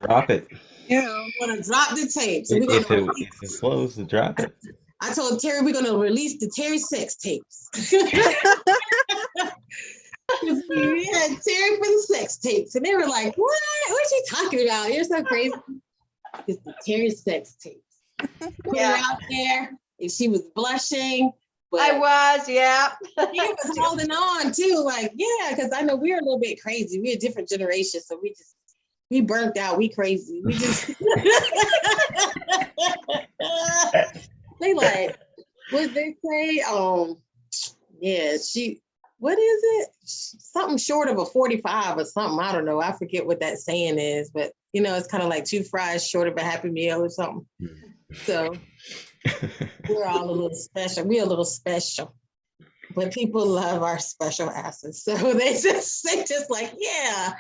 Drop it. Yeah. We're gonna drop the tape. So we're If gonna it flows, drop it. I told Terry we're gonna release the Terry sex tapes. We had Terry for the sex tapes, and they were like, "What? What you talking about? You're so crazy." It's the Terry sex tapes. Put her out there, and she was blushing. But I was, yeah. he was holding on too, like, yeah, because I know we're a little bit crazy. We're a different generation, so we burnt out. We crazy. We just they like what they say. Yeah, what is it? Something short of a 45 or something. I don't know. I forget what that saying is, but it's kind of like 2 fries short of a Happy Meal or something. So we're all a little special. We're a little special, but people love our special asses. So they just like, yeah,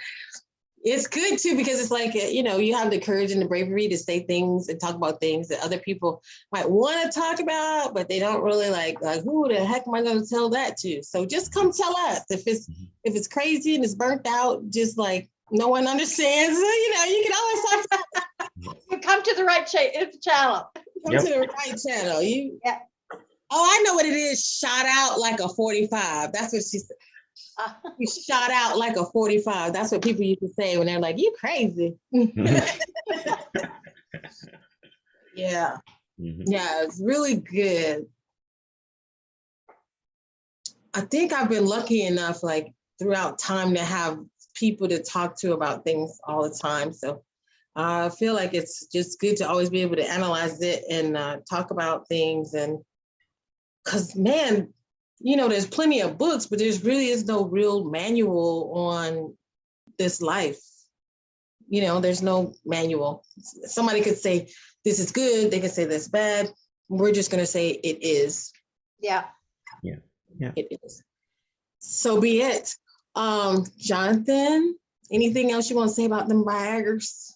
it's good too, because it's like, you have the courage and the bravery to say things and talk about things that other people might want to talk about, but they don't really like who the heck am I going to tell that to? So just come tell us if it's crazy and it's burnt out, just like no one understands, you can always talk to You come to the right channel. come to the right channel. Yeah. Oh, I know what it is. Shot out like a 45. That's what she said. You shot out like a 45. That's what people used to say when they're like, "You crazy." Yeah. Yeah, it's really good. I think I've been lucky enough, like throughout time, to have people to talk to about things all the time. So I feel like it's just good to always be able to analyze it and talk about things. And because, man, there's plenty of books, but there's really is no real manual on this life. There's no manual. Somebody could say, this is good. They could say that's bad. We're just going to say it is. Yeah. Yeah. It is. So be it. Jonathan, anything else you want to say about them Viagras?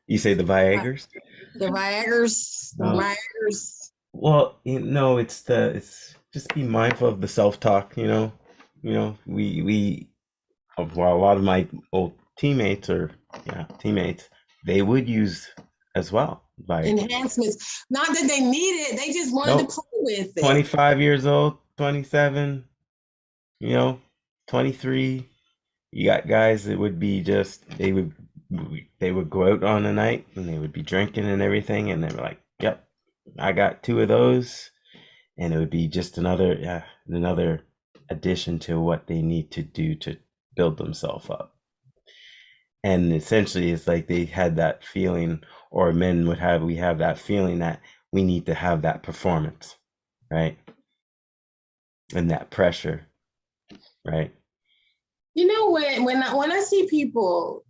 You say the Viagras? The Viagras. The Viagras. Well, it's just be mindful of the self-talk, we a lot of my old teammates, they would use as well Viagra. Enhancements. Not that they need it, they just wanted to play with it. 25 years old, 27, 23. You got guys that would be they would go out on a night and they would be drinking and everything, and they were like, yep, I got 2 of those, and it would be just another addition to what they need to do to build themselves up. And essentially, it's like they had that feeling, or men we have that feeling that we need to have that performance, right? And that pressure, right? When I see people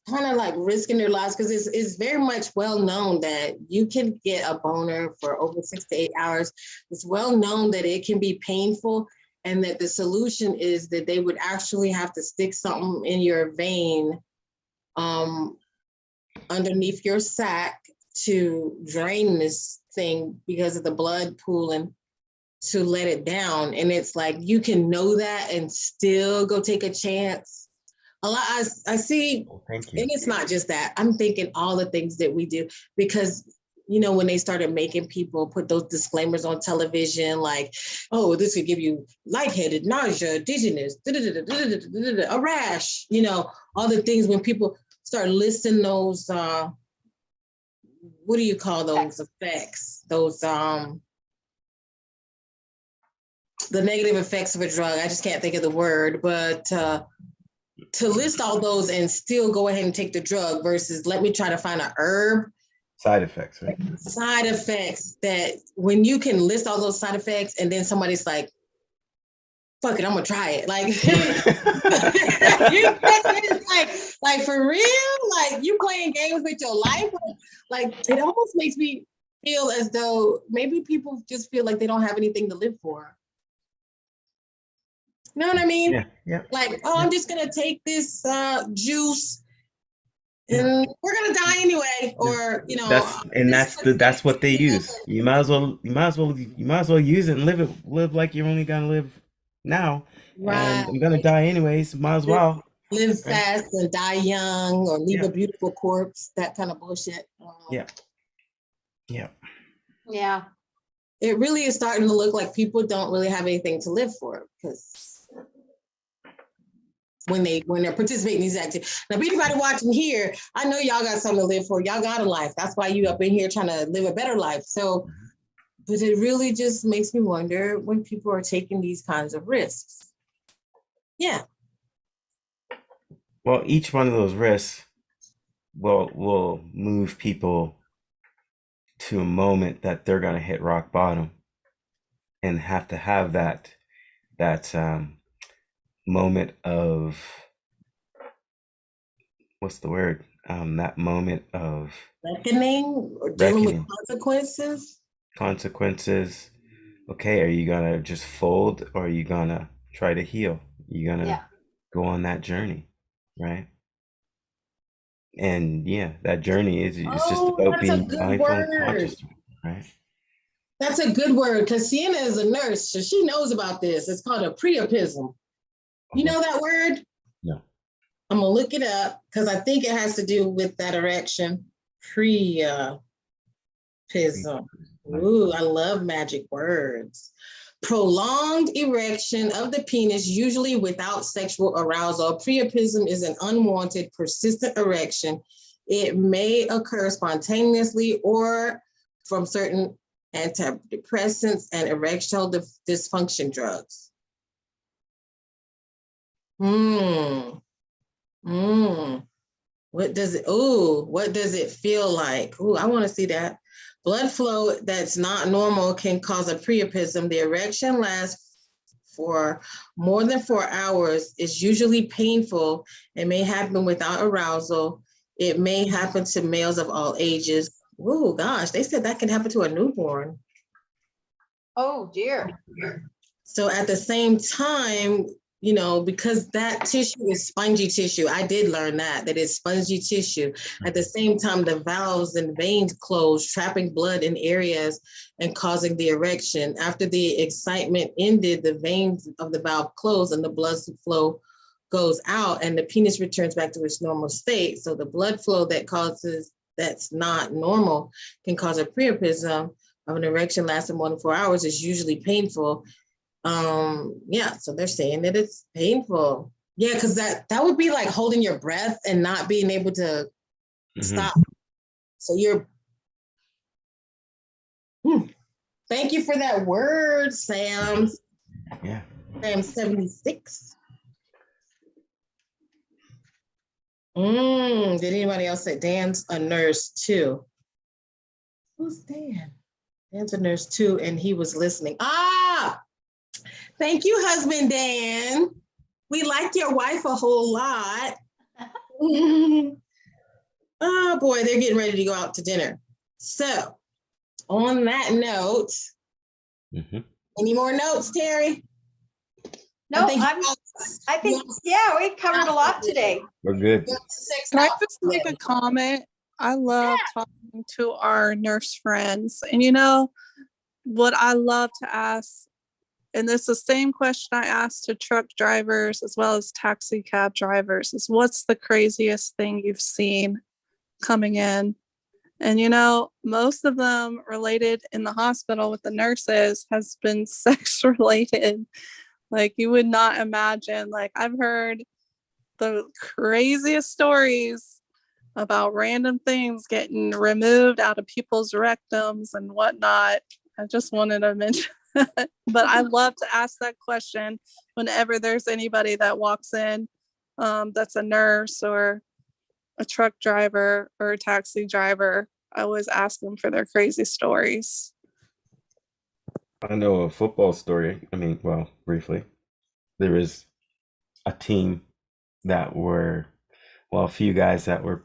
kind of like risking their lives, because it's very much well known that you can get a boner for over 6 to 8 hours. It's well known that it can be painful, and that the solution is that they would actually have to stick something in your vein underneath your sac to drain this thing because of the blood pooling, to let it down. And it's like, you can know that and still go take a chance. A lot I see, Thank you. and it's not just that. I'm thinking all the things that we do, because when they started making people put those disclaimers on television, like, oh, this could give you lightheaded, nausea, dizziness, a rash, all the things. When people start listing those, what do you call those effects? Those, the negative effects of a drug. I just can't think of the word, but to list all those and still go ahead and take the drug versus let me try to find an herb. Side effects, right? Side effects, that when you can list all those side effects and then somebody's like, fuck it, I'm gonna try it. Like, like for real, like you playing games with your life. Like it almost makes me feel as though maybe people just feel like they don't have anything to live for. You know what I mean? Yeah, yeah. Like, oh, I'm just gonna take this juice Yeah. and we're gonna die anyway. Or, you know, That's what they use. You might as well use it and live like you're only gonna live now. right. And I'm gonna die anyways, might as well. Live Right? fast and die young, or leave Yeah. a beautiful corpse, that kind of bullshit. Yeah. Yeah. Yeah. It really is starting to look like people don't really have anything to live for, because when they're participating in these activities. Now, anybody watching here, I know y'all got something to live for. Y'all got a life. That's why you up in here trying to live a better life. So, but it really just makes me wonder when people are taking these kinds of risks. Yeah. Well, each one of those risks will move people to a moment that they're gonna hit rock bottom and have to have that moment of, what's the word? That moment of Reckoning or dealing with reckoning, consequences. Okay, are you gonna just fold, or are you gonna try to heal? You're gonna Yeah. go on that journey, right? And yeah, that journey is it's just Oh, about that's a being good mindful and word. conscious, right? That's a good word, because Sienna is a nurse, so she knows about this. It's called a priapism. You know that word? No. I'm gonna look it up because I think it has to do with that erection. Priapism. Ooh, I love magic words. Prolonged erection of the penis, usually without sexual arousal. Priapism is an unwanted, persistent erection. It may occur spontaneously or from certain antidepressants and erectile dysfunction drugs. What does it feel like? Ooh, I want to see that. Blood flow that's not normal can cause a priapism. The erection lasts for more than 4 hours, is usually painful. It may happen without arousal. It may happen to males of all ages. Oh gosh, they said that can happen to a newborn. Oh dear. So at the same time, you know, because that tissue is spongy tissue, I did learn that it's spongy tissue. At the same time, the valves and veins close, trapping blood in areas and causing the erection. After the excitement ended, the veins of the valve close and the blood flow goes out and the penis returns back to its normal state. So the blood flow that's not normal can cause a priapism of an erection lasting more than 4 hours, is usually painful. Yeah, so they're saying that it's painful. Yeah, because that would be like holding your breath and not being able to stop. So you're thank you for that word, Sam. Yeah. Sam 76. Did anybody else say Dan's a nurse too? Who's Dan? Dan's a nurse too, and he was listening. Thank you, husband Dan. We like your wife a whole lot. Oh boy, they're getting ready to go out to dinner. So on that note, any more notes, Terry? No, I think, yeah, we covered a lot today. We're good. Can I just make a comment? I love talking to our nurse friends. And you know what I love to ask, and it's the same question I ask to truck drivers as well as taxi cab drivers, is what's the craziest thing you've seen coming in? And you know, most of them related in the hospital with the nurses has been sex related. Like you would not imagine. Like I've heard the craziest stories about random things getting removed out of people's rectums and whatnot. I just wanted to mention but I love to ask that question whenever there's anybody that walks in that's a nurse or a truck driver or a taxi driver. I always ask them for their crazy stories. I know a football story. I mean, well, briefly. there was a team that were, well, a few guys that were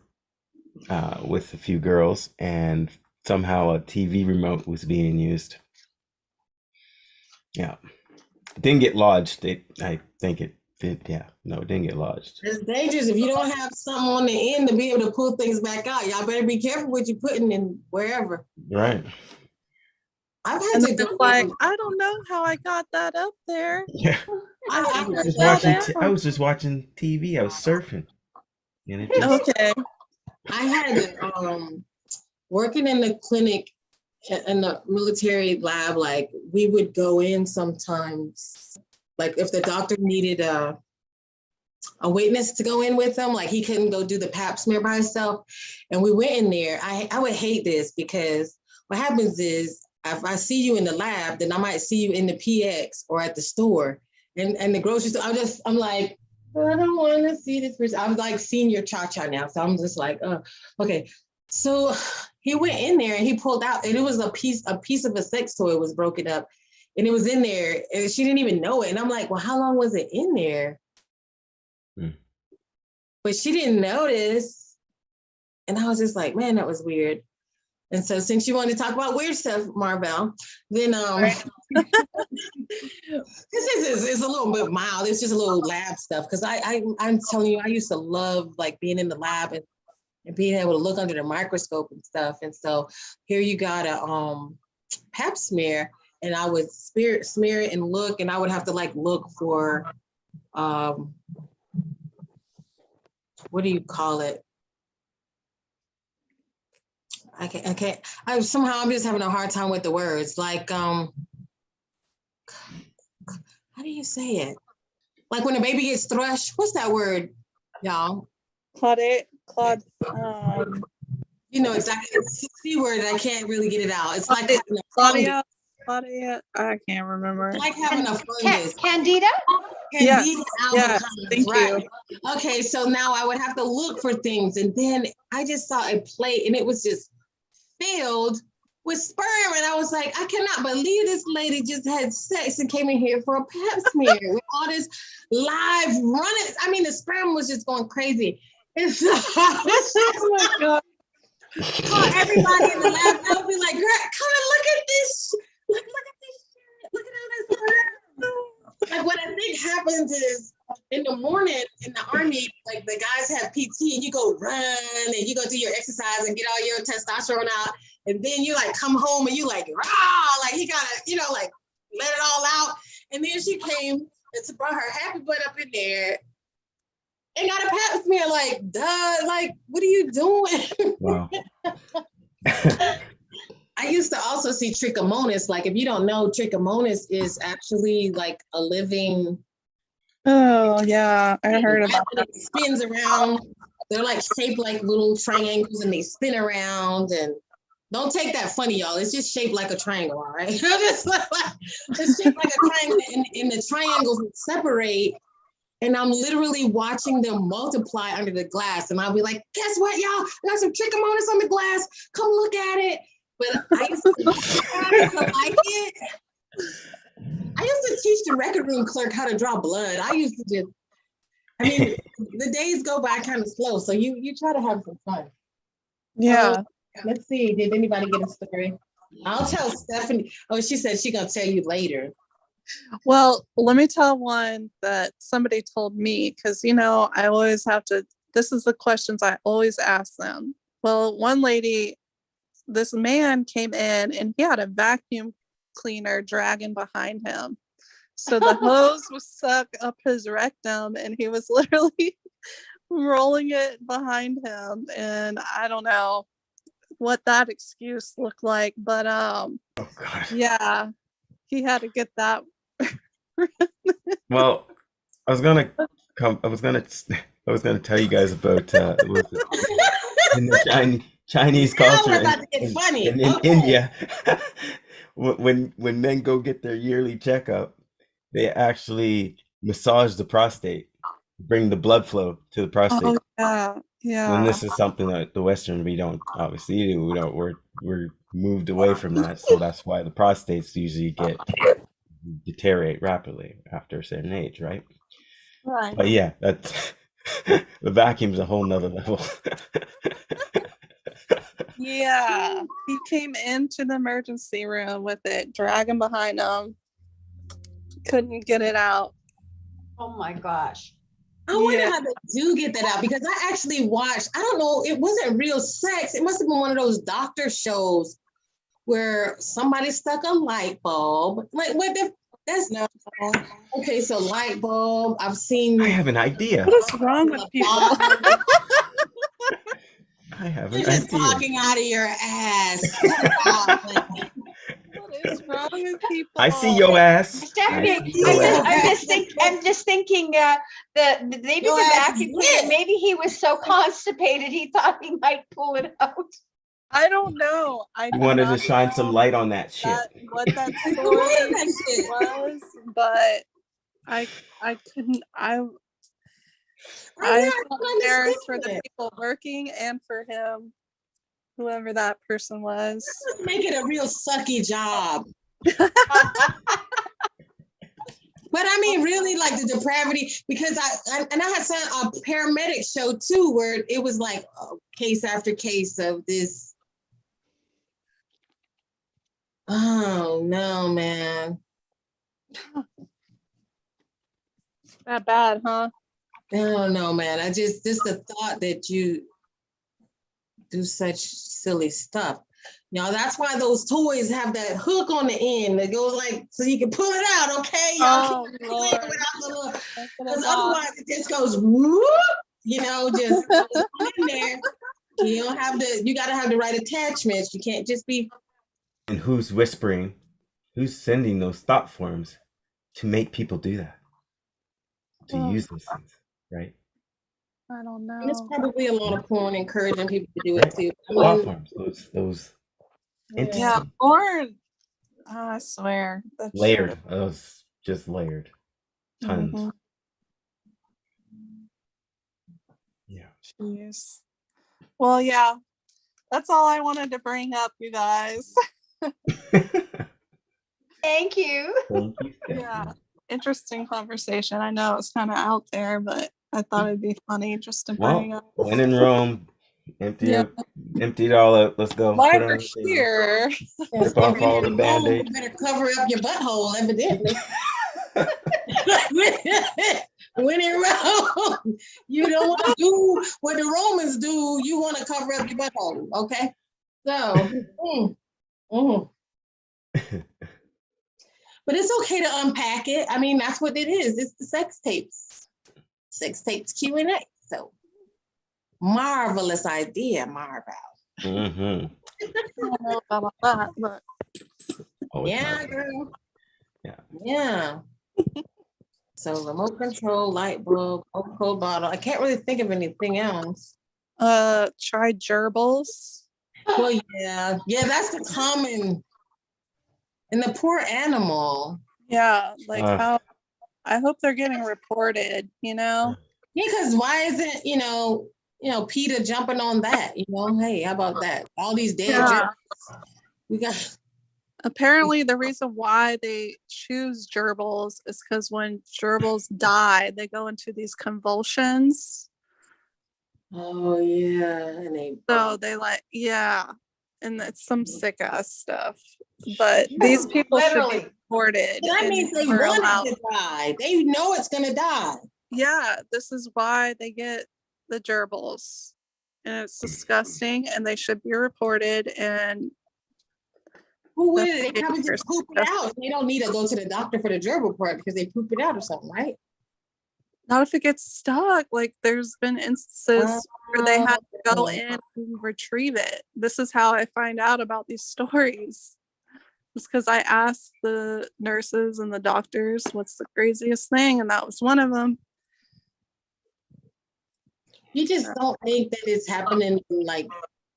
with a few girls, and somehow a TV remote was being used. Yeah, it didn't get lodged. I think it did. Yeah, no, it didn't get lodged. It's dangerous if you don't have something on the end to be able to pull things back out. Y'all better be careful what you're putting in wherever. Right. I've had And to then go it's like, I don't know how I got that up there. Yeah. I I was just Yeah. watching. I was just watching TV. I was surfing, and it just. Okay. I had working in the clinic in the military lab, like we would go in sometimes, like if the doctor needed a witness to go in with him, like he couldn't go do the pap smear by himself. And we went in there. I would hate this because what happens is if I see you in the lab, then I might see you in the PX or at the store and the grocery store. I'm like, I don't want to see this person. I'm like senior cha-cha now. So I'm just like, okay. So he went in there and he pulled out, and it was a piece of a sex toy was broken up, and it was in there, and she didn't even know it. And I'm like, well, how long was it in there? But she didn't notice. And I was just like, man, that was weird. And so since you want to talk about weird stuff, Marvel, then this is a little bit mild. It's just a little lab stuff. Because I'm telling you, I used to love like being in the lab and being able to look under the microscope and stuff. And so here you got a pap smear, and I would smear it and look, and I would have to like look for what do you call it? I can't. I'm just having a hard time with the words. Like, how do you say it? Like when a baby gets thrush, what's that word, y'all? Claudette. You know exactly. It's a C word. I can't really get it out. It's like having a fungus. Claudia. I can't remember. It's like having a fungus. Candida? Yes, albicans, thank right? you. Okay, so now I would have to look for things, and then I just saw a plate, and it was just filled with sperm, and I was like, I cannot believe this lady just had sex and came in here for a pap smear with all this live running. I mean, the sperm was just going crazy. And so Oh my God. call everybody in the lab. I would be like, girl, come and look at this. Look at this shit. Look at all this sperm. Like what I think happens is in the morning in the army, like the guys have PT and you go run and you go do your exercise and get all your testosterone out. And then you like come home and you like, rah, like you gotta, like let it all out. And then she came and brought her happy butt up in there and got a pap smear, like, duh, like, what are you doing? Wow. I used to also see trichomonas. Like, if you don't know, trichomonas is actually like a living. Oh yeah, I heard about that. It spins around. They're like shaped like little triangles, and they spin around. And don't take that funny, y'all. It's just shaped like a triangle, all right? It's shaped like a triangle, and the triangles separate. And I'm literally watching them multiply under the glass. And I'll be like, guess what, y'all? I got some trichomonas on the glass. Come look at it. But I used to like it. I used to teach the record room clerk how to draw blood. The days go by kind of slow. So you try to have some fun. Yeah. Let's see. Did anybody get a story? I'll tell Stephanie. Oh, she said she's going to tell you later. Well, let me tell one that somebody told me, because, I always have to, this is the questions I always ask them. Well, one lady, this man came in and he had a vacuum cleaner dragging behind him. So the hose was stuck up his rectum and he was literally rolling it behind him. And I don't know what that excuse looked like, but Oh God. yeah, he had to get that. Well, I was gonna tell you guys about in the Chinese culture Now we're about to get funny. in Okay. India. when men go get their yearly checkup, they actually massage the prostate, bring the blood flow to the prostate. Oh yeah, yeah. And this is something that the Western we don't obviously do. We're moved away from that, so that's why the prostates usually get deteriorate rapidly after a certain age, right? Right. But yeah, that's the vacuum's a whole nother level. Yeah. He came into the emergency room with it, dragging behind him. Couldn't get it out. Oh my gosh. I wonder Yeah. how they do get that out, because I actually watched, I don't know, it wasn't real sex. It must have been one of those doctor shows where somebody stuck a light bulb. Like, what the, that's No. okay, so light bulb, I've seen. I have an idea. What is wrong with people? I have You're an just idea. talking out of your ass. What is wrong with people? I see your ass. Stephanie, I see your ass. I'm just thinking maybe Your the ass vacuum is cleaner, lit. maybe he was so constipated he thought he might pull it out. I don't know. I You do wanted to not shine know some light on that shit. what that I story believe that shit. was, but I couldn't. I I felt don't embarrassed for the understand. people working and for him, whoever that person was. Let's make it a real sucky job. But I mean, really, like the depravity, because I had seen a paramedic show too, where it was like case after case of this. Oh no, man! That bad, huh? I don't know, man. I just the thought that you do such silly stuff. You know, that's why those toys have that hook on the end that goes like, so you can pull it out, okay? Y'all Oh, can't Lord. play it without the little, That's what because it otherwise was. it just goes whoop, you know, just goes in there. You don't have you got to have the right attachments. You can't just be. And who's whispering? Who's sending those thought forms to make people do that? To Oh, use those things, right? I don't And it's know. probably a lot of porn encouraging people to do Right. it too. I Thought mean, forms, those entities, Yeah, or I swear that's layered. Those just layered, tons. Mhm. Yeah. Jeez. Well, yeah, that's all I wanted to bring up, you guys. Thank you. Thank you, Stephanie. Yeah, interesting conversation. I know it's kind of out there, but I thought it'd be funny just to bring Well, up. when in Rome, empty Yeah. it all out. Let's go. Why Put it on we're the table. here? Rip off all the Band-Aids. you better cover up your butthole, evidently. When in Rome, you don't want to do what the Romans do. You want to cover up your butthole, okay? So, but it's okay to unpack it. I mean, that's what it is. It's the sex tapes. Sex tapes Q&A. So, marvelous idea, Marvel. Mm-hmm. I don't know about all that, but Always Yeah, marvelous. girl. Yeah. Yeah. So remote control, light bulb, Coca-Cola bottle. I can't really think of anything else. try gerbils. Well, yeah, that's the common. And the poor animal. Yeah, like Uh. how I hope they're getting reported, you know? Yeah, because why isn't PETA jumping on that? Hey, how about that? All these dead Yeah. gerbils. We got. Apparently the reason why they choose gerbils is because when gerbils die, they go into these convulsions. Oh yeah, and So they and it's some sick ass stuff. But these people should Literally. be reported. that and means they we're want allowed- it to die. They know it's gonna die. Yeah, this is why they get the gerbils. And it's disgusting and they should be reported. And Who would That's they probably just poop it out? They don't need to go to the doctor for the gerbil part because they poop it out or something, right? not if it gets stuck. Like there's been instances where they had to go in and retrieve it. This is how I find out about these stories. It's because I asked the nurses and the doctors, what's the craziest thing? And that was one of them. You just don't think that it's happening in like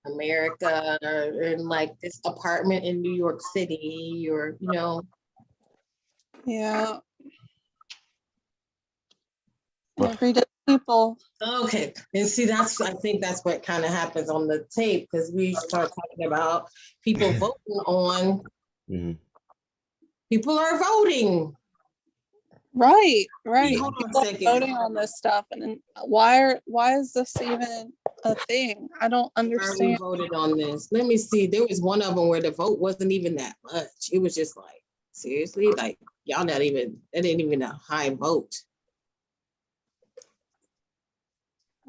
America or in like this apartment in New York City or Yeah. Well- Everyday people. Okay, and see, I think that's what kind of happens on the tape because we start talking about people voting on Mm-hmm. People are voting. Right. Hold on a People are second. voting on this stuff, and then why is this even a thing? I don't Where we understand. voted on this. Let me see. There was one of them where the vote wasn't even that much. It was just like, seriously, like y'all not even, it ain't even a high vote.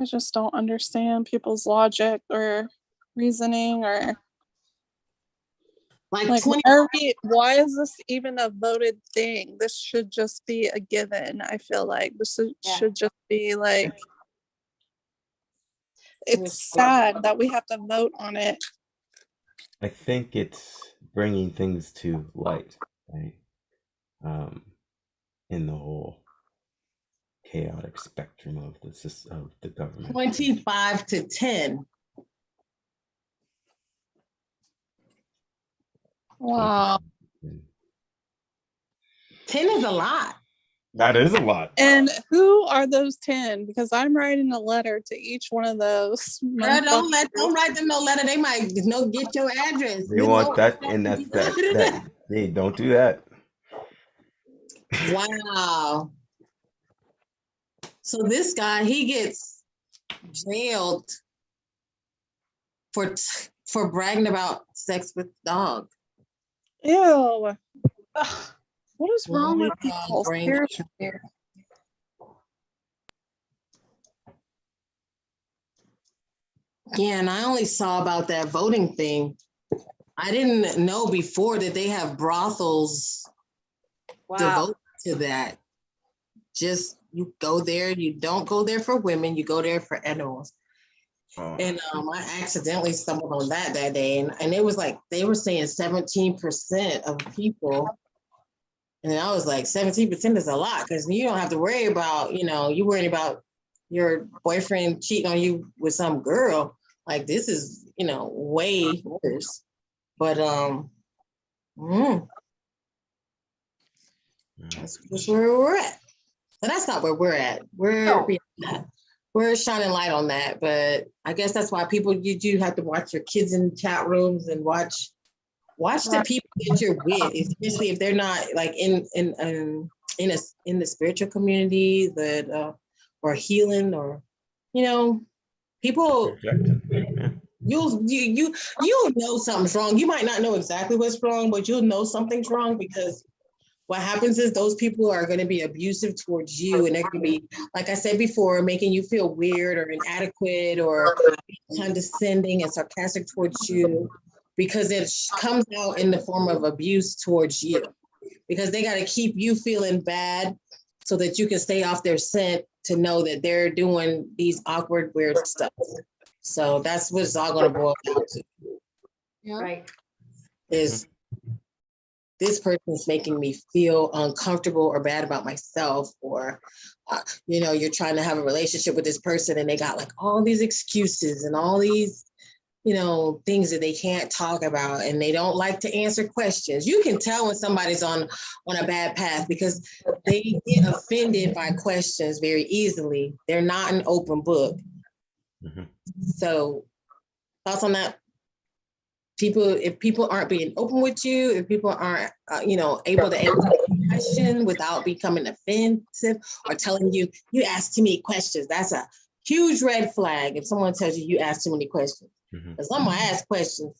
I just don't understand people's logic or reasoning or Like 20, why is this even a voted thing? This should just be a given. I feel like should just be like, it's sad that we have to vote on it. I think it's bringing things to light, right? In the whole chaotic spectrum of the government. 25 to 10. Wow. 10 is a lot. That is a lot. And who are those 10? Because I'm writing a letter to each one of those. Girl, don't write them no letter. They might get your address. They want that, and that's that. Hey, don't do that. Wow. So this guy, he gets jailed for bragging about sex with dog. Ew. Ugh. What is wrong with people? Seriously. Yeah, and I only saw about that voting thing. I didn't know before that they have brothels devoted to that. Just you go there, you don't go there for women, you go there for animals. Oh. And I accidentally stumbled on that day, and it was like they were saying 17% of people, and I was like, 17% is a lot because you don't have to worry about, you worrying about your boyfriend cheating on you with some girl. Like this is, way worse. But that's where we're at. And that's not where we're at. We're shining light on that. But I guess that's why you do have to watch your kids in chat rooms and watch the people that you're with, especially if they're not like in the spiritual community that or healing or people. You'll know something's wrong. You might not know exactly what's wrong, but you'll know something's wrong because what happens is those people are going to be abusive towards you, and they're going to be, like I said before, making you feel weird or inadequate or condescending and sarcastic towards you because it comes out in the form of abuse towards you because they got to keep you feeling bad so that you can stay off their scent to know that they're doing these awkward, weird stuff. So that's what it's all going to boil down to. Right. Is this person's making me feel uncomfortable or bad about myself, or, you're trying to have a relationship with this person and they got like all these excuses and all these, things that they can't talk about and they don't like to answer questions. You can tell when somebody's on a bad path because they get offended by questions very easily. They're not an open book. Mm-hmm. So thoughts on that? If people aren't being open with you, if people aren't, able to answer the question without becoming offensive or telling you ask too many questions, that's a huge red flag. If someone tells you ask too many questions, because I'm gonna ask questions.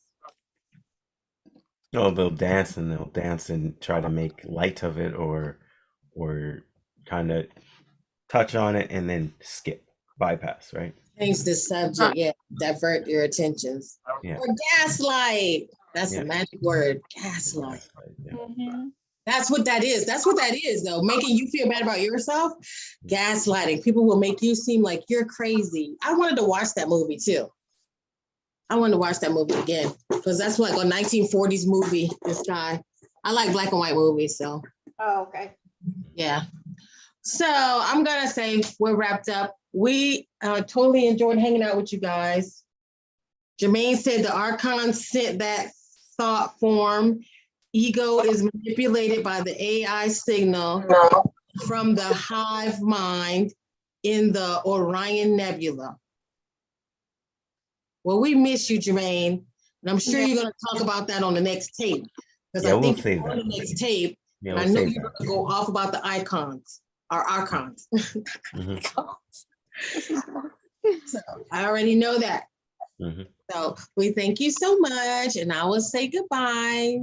Oh, they'll dance and try to make light of it or kind of touch on it and then bypass, right? Change the subject, divert your attentions. Yeah. Or gaslight. That's the magic word, gaslight. That's what that is. That's what that is, though. Making you feel bad about yourself. Gaslighting. People will make you seem like you're crazy. I wanted to watch that movie too. I wanted to watch that movie again because that's like a 1940s movie. This guy. I like black and white movies, so. Oh, okay. Yeah. So I'm gonna say we're wrapped up. We totally enjoyed hanging out with you guys. Jermaine said the archons sent that thought form. Ego is manipulated by the AI signal from the hive mind in the Orion Nebula. Well, we miss you, Jermaine, and I'm sure you're going to talk about that on the next tape. Because I think on the next tape, Yeah, And I we'll know save you're that. gonna go off about the icons, our archons. Mhm, So I already know that. mhm. So we thank you so much, and I will say goodbye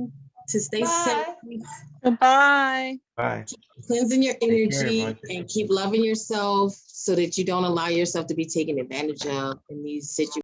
to stay safe, Bye. Goodbye. Bye. cleansing your care, energy, everyone. and keep loving yourself so that you don't allow yourself to be taken advantage of in these situations.